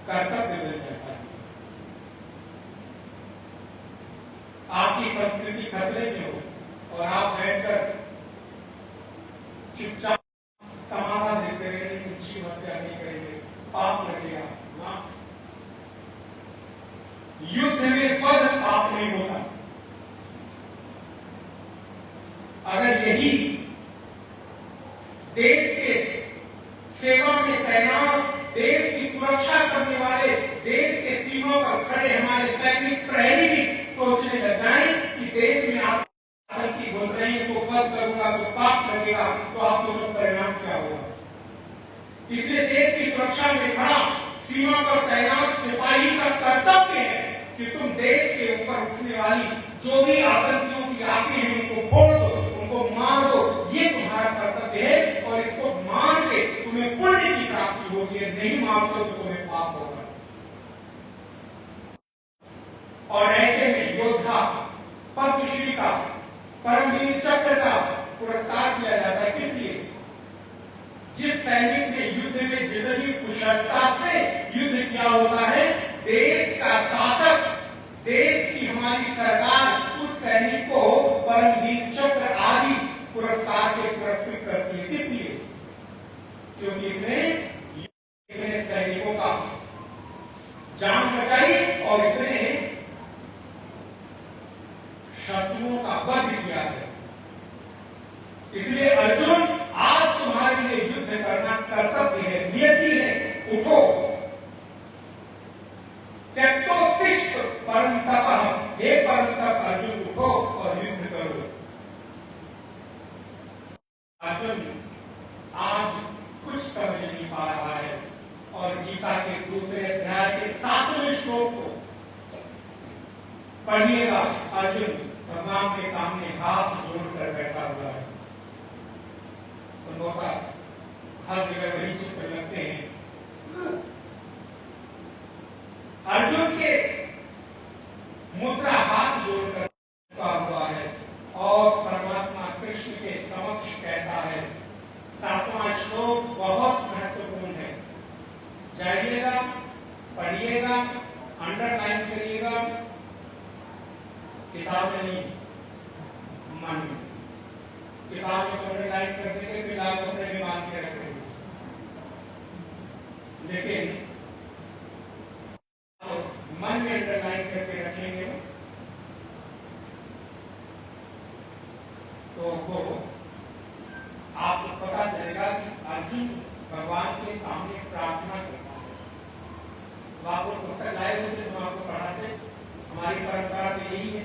कर्तव्य बन जाता है। आपकी संस्कृति खतरे में हो और आप बैठकर चुपचाप तमाशा देखते रहेंगे, जीव हत्या नहीं करेंगे, पाप लगेगा। युद्ध में वध पाप नहीं होता। अगर यही देश के सेवा में तैनात, देश की सुरक्षा करने वाले, देश के सीमाओं पर खड़े हमारे सैनिक प्रहरी भी सोचने लग जाए कि देश में आप आतंकी घुस रहे हैं तो वध करूंगा तो पाप लगेगा, तो आप सोचो परिणाम क्या होगा। इसलिए देश की सुरक्षा में खड़ा सीमा पर तैनात सिपाही का कर्तव्य है कि तुम देश के ऊपर उठने वाली जो भी आतंकियों की आंखें हैं उनको फोड़ दो, उनको मार दो। ये तुम्हारा कर्तव्य है और इसको मान के तुम्हें पुण्य की प्राप्ति ये नहीं मानते तो तुम्हें पाप होगा। और ऐसे में योद्धा पद्मश्री का, परमवीर चक्र का पुरस्कार दिया जाता है। किस लिए? जिस सैनिक ने युद्ध में जितनी कुशलता से युद्ध किया होता है, देश का शासक, देश की हमारी सरकार उस सैनिक को परमवीर चक्र आदि पुरस्कार से पुरस्कृत करती है। किस लिए? क्योंकि इसने इतने सैनिकों का जान बचाई और इतने शत्रुओं का वध किया है। इसलिए अर्जुन, आज तुम्हारे लिए युद्ध करना कर्तव्य है, नियति है। उठो, त्यक्तोत्तिष्ठ परंतप, हे परंतप अर्जुन उठो और युद्ध करो। अर्जुन आज कुछ समझ नहीं पा रहा है और गीता के दूसरे अध्याय के 7वें श्लोक को पढ़िएगा। अर्जुन भगवान के सामने हाथ जोड़कर बैठा हुआ है। हर जगह वही चित्र लगते हैं। अर्जुन के मुद्रा हाथ जोड़कर बैठा हुआ है और परमात्मा कृष्ण के समक्ष कहता है। 7वां श्लोक बहुत महत्वपूर्ण है, जाइएगा, पढ़िएगा, अंडरलाइन करिएगा, किताब में नहीं, मन में। किताब में तो अंडरलाइन कर देंगे, फिर आप अपने में मान के रख देंगे, लेकिन मन में अंडरलाइन करके रखेंगे तो वो आपको पता चलेगा कि अर्जुन भगवान के सामने प्रार्थना करता है। तो आप लोग पुस्तक लाए होते तो आपको पढ़ाते, हमारी परंपरा तो यही है,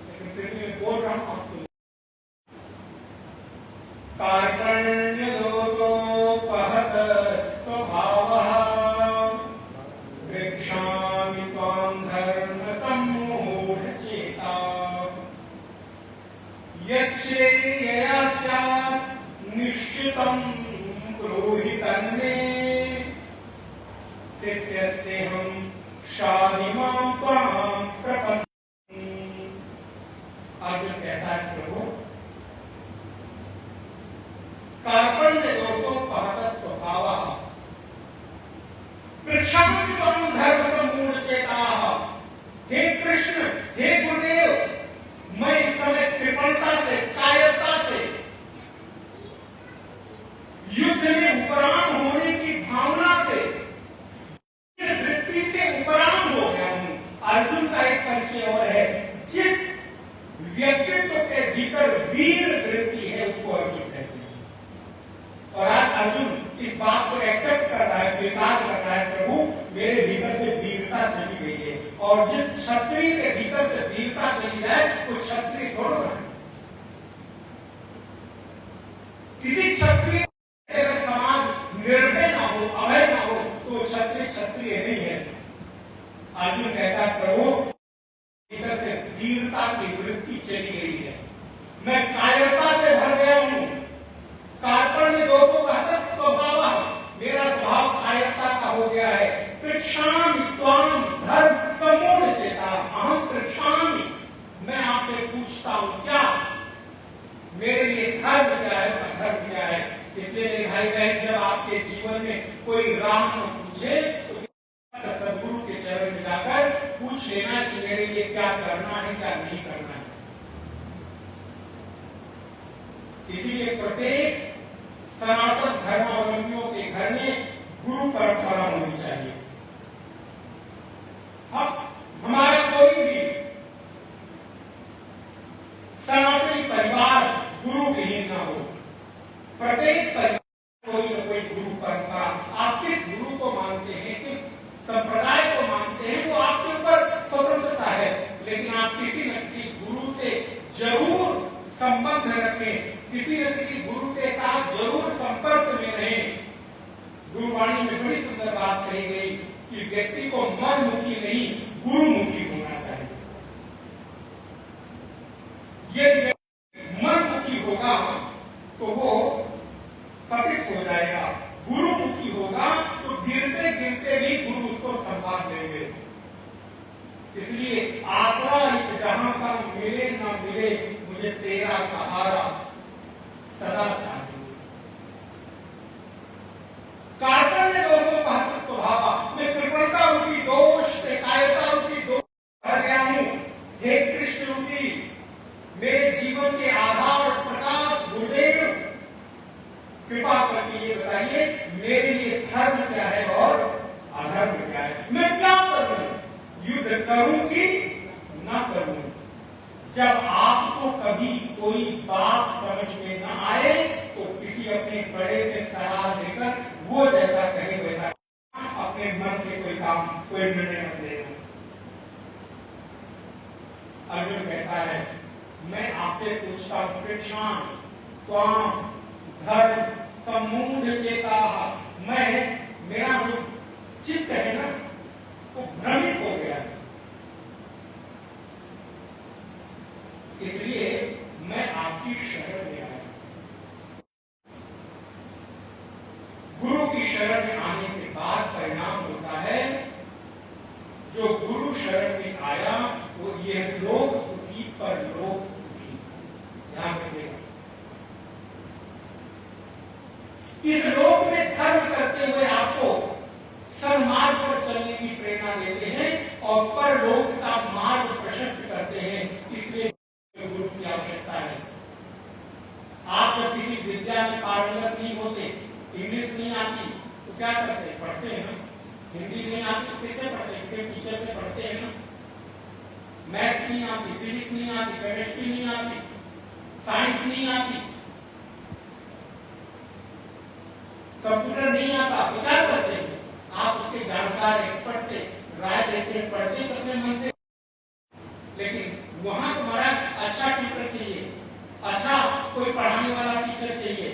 लेकिन फिर भी मैं बोल रहा हूं आपको। कार्पण्य दोषोपहत स्वभावः वृक्षामि त्वां धर्म सम्मूढचेता यच्छ्रेयया स्यात् निश्चितं ब्रूहि तन्मे शिष्यस्तेऽहं शाधिमां त्वां प्रपन्नम्। अर्जुन कहता है, प्रभु कार्पण्य दोषोपहत स्वभावः वृक्षामि त्वां धर्म सम्मूढचेताः। हे कृष्ण, हे गुरुदेव, मैं इस समय कृपणता से, कायरता से, युद्ध में उपराम होने की भावना से, वृत्ति से उपराम हो गया हूं। अर्जुन का एक परिचय और है, जिस व्यक्तित्व के भीतर वीर वृत्ति है उसको अर्जुन कहते हैं। और आज अर्जुन इस बात को एक्सेप्ट कर रहा है, स्वीकार कर रहा है, प्रभु मेरे भीतर से वीरता चली गई है। और जिस क्षत्रिय के भीतर से वीरता चली जाए वो क्षत्रिय थोड़ा है। किसी क्षत्रिय अगर समाज निर्भय ना हो, अभय ना हो, तो क्षत्रिय क्षत्रिय नहीं है। अर्जुन कहता है, प्रभु भीतर से वीरता की वृत्ति चली गई है, मैं कायरता से भर गया हूं। कार्पण्य दोषोपहत स्वभावः, मेरा स्वभाव कायरता का हो गया है। पृक्षामि त्वां धर्म सम्मूढचेता, अहं पृक्षामि, मैं आपसे पूछता हूं क्या मेरे लिए धर्म क्या है, अधर्म क्या है। इसलिए मेरे भाई बहन, जब आपके जीवन में कोई राह न पूछे तो सदगुरु के चरण में जाकर पूछ लेना कि मेरे लिए क्या करना है, क्या नहीं करना है। इसीलिए प्रत्येक सनातन धर्मावलंबियों के घर में गुरु परंपरा होनी चाहिए। हमारा कोई भी सनातनी परिवार गुरु विहीन न हो। प्रत्येक परिवार कोई न कोई गुरु परंपरा, आप किस गुरु को मानते हैं, किस संप्रदाय को मानते हैं, वो आपके ऊपर स्वतंत्रता है, लेकिन आप किसी न किसी गुरु से जरूर संबंध रखें, किसी न किसी गुरु के साथ जरूर संपर्क में रहें। गुरुवाणी में बड़ी सुंदर बात कही गई कि व्यक्ति को मनमुखी नहीं गुरुमुखी होना चाहिए। यदि मनमुखी होगा तो वो पतित हो जाएगा, गुरुमुखी होगा तो इसलिए आसरा इस जहां का मिले ना मिले, मुझे तेरा सहारा सदा चाहिए। कार्पण्य दोषों का स्वभाव, मैं कृपणता रूपी दोष से कायरता रूपी दोष भर गया हूं। हे कृष्ण रूपी मेरे जीवन के आधार प्रकाश गुरुदेव, कृपा करके ये बताइए मेरे लिए धर्म क्या है और अधर्म क्या है, मैं क्या करूं, युद्ध करूं कि ना करूं। जब आपको कभी कोई बात समझ में ना आए तो किसी अपने बड़े से सलाह देकर वो जैसा कहे वैसा, अपने मन से कोई काम कोई निर्णय मत लेना। अर्जुन कहता है मैं आपसे पूछता हूं कृष्ण त्वाम धर्म सम्मूढ़ चेता, मैं मेरा जो चित्त है ना वो भ्रमित हो गया है, इसलिए मैं आपकी शरण में आया। गुरु की शरण में आने के बाद परिणाम होता है जो गुरु शरण में आया वो ये लोक सुखी पर लोक सुखी। ध्यान रखिएगा, इस लोक में धर्म करते हुए आपको सन्मार्ग पर चलने की प्रेरणा देते हैं और परलोक का मार्ग प्रशस्त करते हैं, इसलिए गुरु की आवश्यकता है। आप जब किसी विद्या में पारंगत नहीं होते, इंग्लिश नहीं आती तो क्या करते हैं, पढ़ते हैं ना। हिंदी नहीं आती तो किससे पढ़ते हैं, किसी टीचर से पढ़ते हैं ना। मैथ नहीं आती, फिजिक्स नहीं आती, केमिस्ट्री नहीं आती, साइंस नहीं आती, कंप्यूटर नहीं आता तो क्या करते हैं, आप उसके जानकार एक्सपर्ट से राय लेते हैं, पढ़ते हैं अपने मन से। लेकिन वहां तुम्हारा अच्छा टीचर चाहिए, अच्छा कोई पढ़ाने वाला टीचर चाहिए,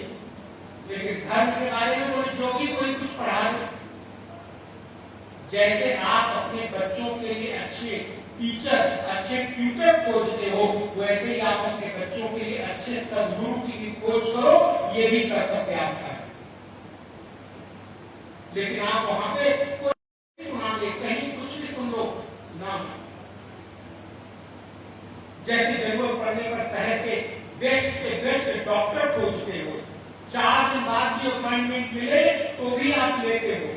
लेकिन धर्म के बारे में कोई जोगी कोई कुछ पढ़ा दे। जैसे आप अपने बच्चों के लिए अच्छे टीचर अच्छे ट्यूटर खोजते हो, वैसे ही आप अपने बच्चों के लिए अच्छे सद्गुरु की भी खोज करो, ये भी कर्तव्य आपका है। लेकिन आप वहां पे कोई सुना दे, कहीं कुछ भी सुन लो ना, जैसे जरूरत पड़ने पर शहर के बेस्ट से बेस्ट डॉक्टर खोजते हो, 4 दिन बाद भी अपॉइंटमेंट मिले तो भी आप लेते हो,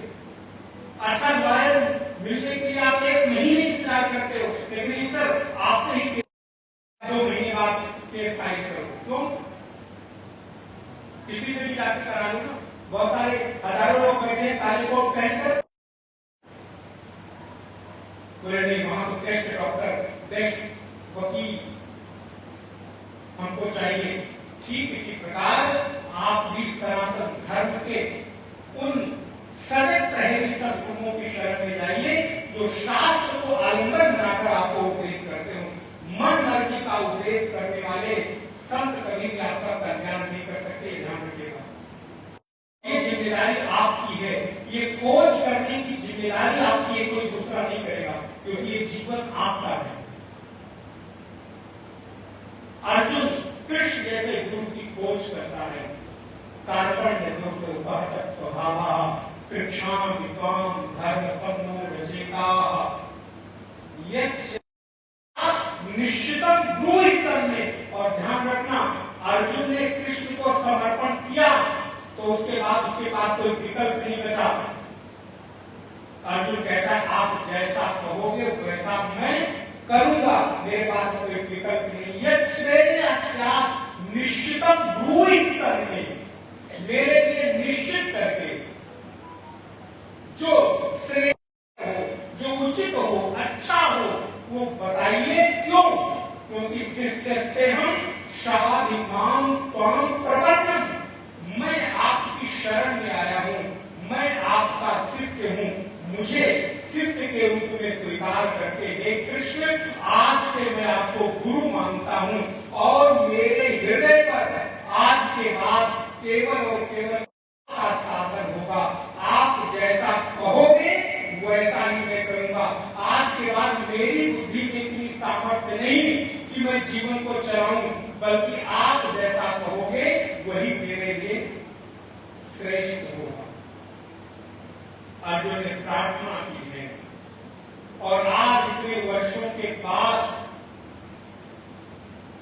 अच्छा लॉयर मिलने के लिए आप 1 महीने इंतजार करते हो, लेकिन सर आपसे ही 2 महीने बाद केस फाइल करो। क्यों? किसी से भी जाकर करा लो ना। बहुत सारे हजारों लोग बैठे हैं काले कोट पहनकर, बोले नहीं वहां तो बेस्ट डॉक्टर बेस्ट वकील हमको चाहिए। ठीक इसी प्रकार आप भी सनातन धर्म के उन सदैव प्रहरी सद्गुरुओं की शरण में जाइए जो शास्त्र को आलंबन बनाकर आपको उपदेश करते हो। मन मर्जी का उपदेश करने वाले संत कभी भी आपका कल्याण नहीं कर सकते, ध्यान रखिएगा। ये जिम्मेदारी आपकी है, ये खोज करने की जिम्मेदारी आपकी है, कोई दूसरा नहीं करेगा, क्योंकि ये जीवन आपका है। अर्जुन कृष्ण जैसे गुरु की खोज करता है। कार्पण्य दोषो बहत स्वभाव कृक्षाम विद्वान धर्म सम्मूढ़ चेता, निश्चितम ब्रूहि करने। और ध्यान रखना, अर्जुन ने कृष्ण को समर्पण किया तो उसके बाद उसके पास कोई विकल्प नहीं बचा। अर्जुन कहता है आप जैसा कहोगे वैसा मैं करूंगा, मेरे पास कोई विकल्प नहीं। निश्चितम ब्रूहि करने, मेरे लिए निश्चित करके जो श्रेय हो, जो उचित हो, अच्छा हो, वो बताइए। क्यों? क्योंकि शिष्यस्ते हम शादिमाम त्वाम प्रपन्नम, मैं आपकी शरण में आया हूं, मैं आपका शिष्य हूं, मुझे शिष्य के रूप में स्वीकार करके हे कृष्ण आज से मैं आपको गुरु मानता हूं और मेरे हृदय पर आज के बाद केवल और केवल का शासन होगा। आप जैसा कहोगे वैसा ही मैं करूंगा। आज के बाद मेरी बुद्धि में इतनी सामर्थ्य नहीं कि मैं जीवन को चलाऊं, बल्कि आप जैसा कहोगे वही मेरे लिए श्रेष्ठ होगा। अर्जुन ने प्रार्थना की है और आज इतने वर्षों के बाद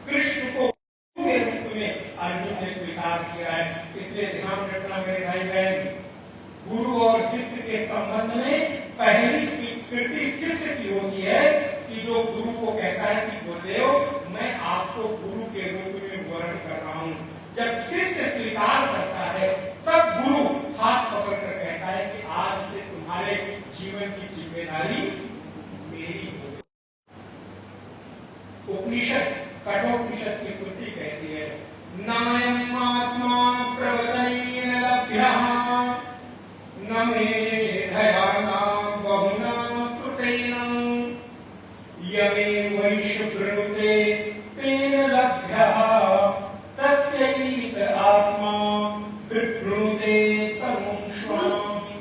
कृष्ण को के रूप में अर्जुन ने स्वीकार किया है। इसलिए ध्यान रखना मेरे भाई बहन, गुरु और शिष्य के संबंध में पहली स्वीकृति शिष्य की होती है कि जो गुरु को कहता है कि गुरुदेव मैं आपको गुरु के रूप में वर्ण कर रहा हूं। जब शिष्य स्वीकार करता है तब गुरु हाथ पकड़कर कहता है कि आज से तुम्हारे जीवन की जिम्मेदारी मेरी हो। उपनिषद कठोपनिषद की श्रुति कहती है नायम आत्मा प्रवचनेन लभ्यः न मे धयाना बहुना श्रुतेन यमे वैश वृणुते तेन लभ्यः तस्यैष आत्मा वृणुते तमुं स्वामी।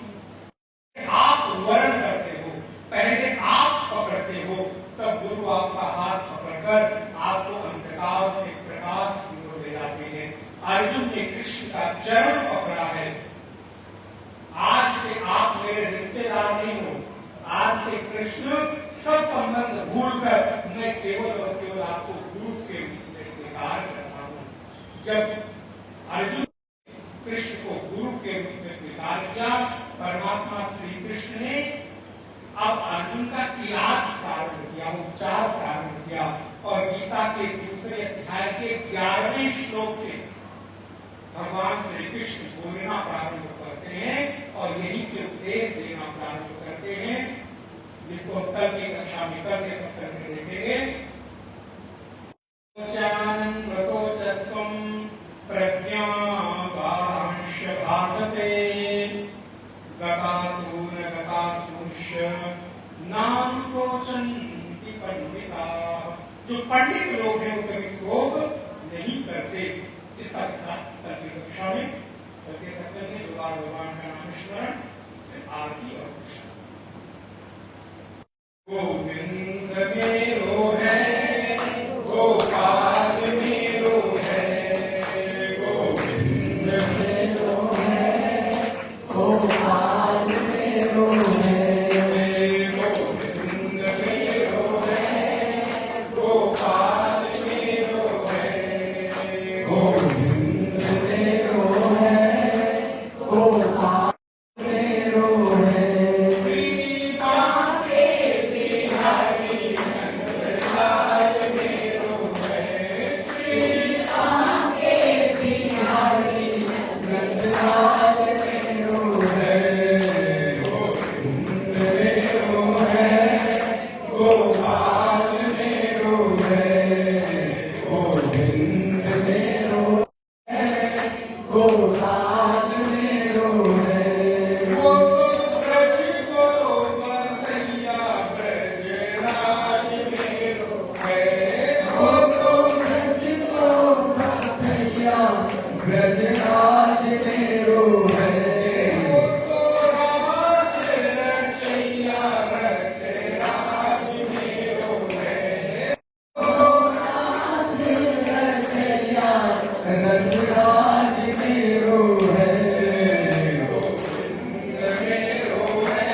आप वर्ण करते हो, पहले आप पकड़ते हो, तब गुरु आपका हाथ पकड़कर आपको अंधकार से प्रकाश की ओर ले जाते हैं। अर्जुन ने कृष्ण का चरण पकड़ा है। आज से आप मेरे रिश्तेदार नहीं हो, आज से कृष्ण सब संबंध भूलकर मैं केवल और केवल आपको गुरु के रूप में स्वीकार करता हूं। जब अर्जुन कृष्ण को गुरु के रूप में स्वीकार किया, परमात्मा श्री कृष्ण ने अब अर्जुन का इलाज प्रारंभ किया, उपचार प्रारंभ किया और गीता के दूसरे अध्याय के 11वें श्लोक से भगवान श्री कृष्ण बोलना प्रारंभ करते हैं और यही के उपदेश देना प्रारंभ करते हैं, जिसको कल की कक्षा में कल के सत्र में देखेंगे। प्रज्ञा वारांश भासते गतासून गतासूष नाम सोचन्ति पंडिता। जो पंडित लोग हैं वो कभी शोक नहीं करते। इसका कल की कक्षा में करके सकते हैं। भगवान का नाम स्मरण, आरती और कृष्ण। गोविंद मेरो है, गोपाल मेरो है, गोविंद मेरो है, गोपाल मेरो है, गोविंद मेरो है, गोपाल मेरो है, गोविंद मेरो है, गोपाल मेरो है। प्रीता के बिहारी नंदलाल मेरो है, प्रीता के बिहारी नंदलाल मेरो है, गोविंद मेरो है, गोपाल मेरो है, गोविंद मेरो है, गोपाल मेरो है। वो ब्रज को बसैया ब्रजराज मेरो है, वो ब्रज को बसैया ब्रजराज मेरो है, वो रास रचैया रसराज मेरो है, रास रचैया रसराज मेरो है, गोविंद मेरो है,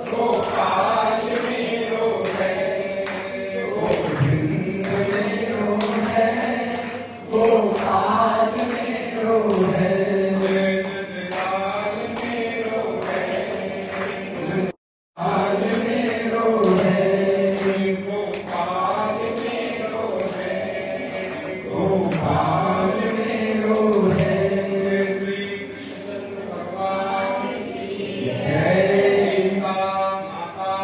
गोपाल मेरो है, गोविंद मेरो है, गोपाल मेरो है, नंदलाल मेरो है, लाल मेरो है, गोपाल मेरो है, गोपाल मेरो है। श्री कृष्णचंद्र भगवान की जय, माता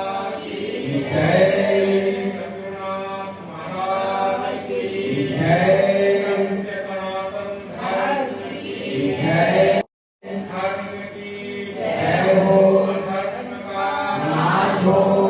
की जय, रघुनाथ महाराज की जय, सत्य सनातन धर्म की जय, धर्म की जय हो, अधर्म का नाश हो।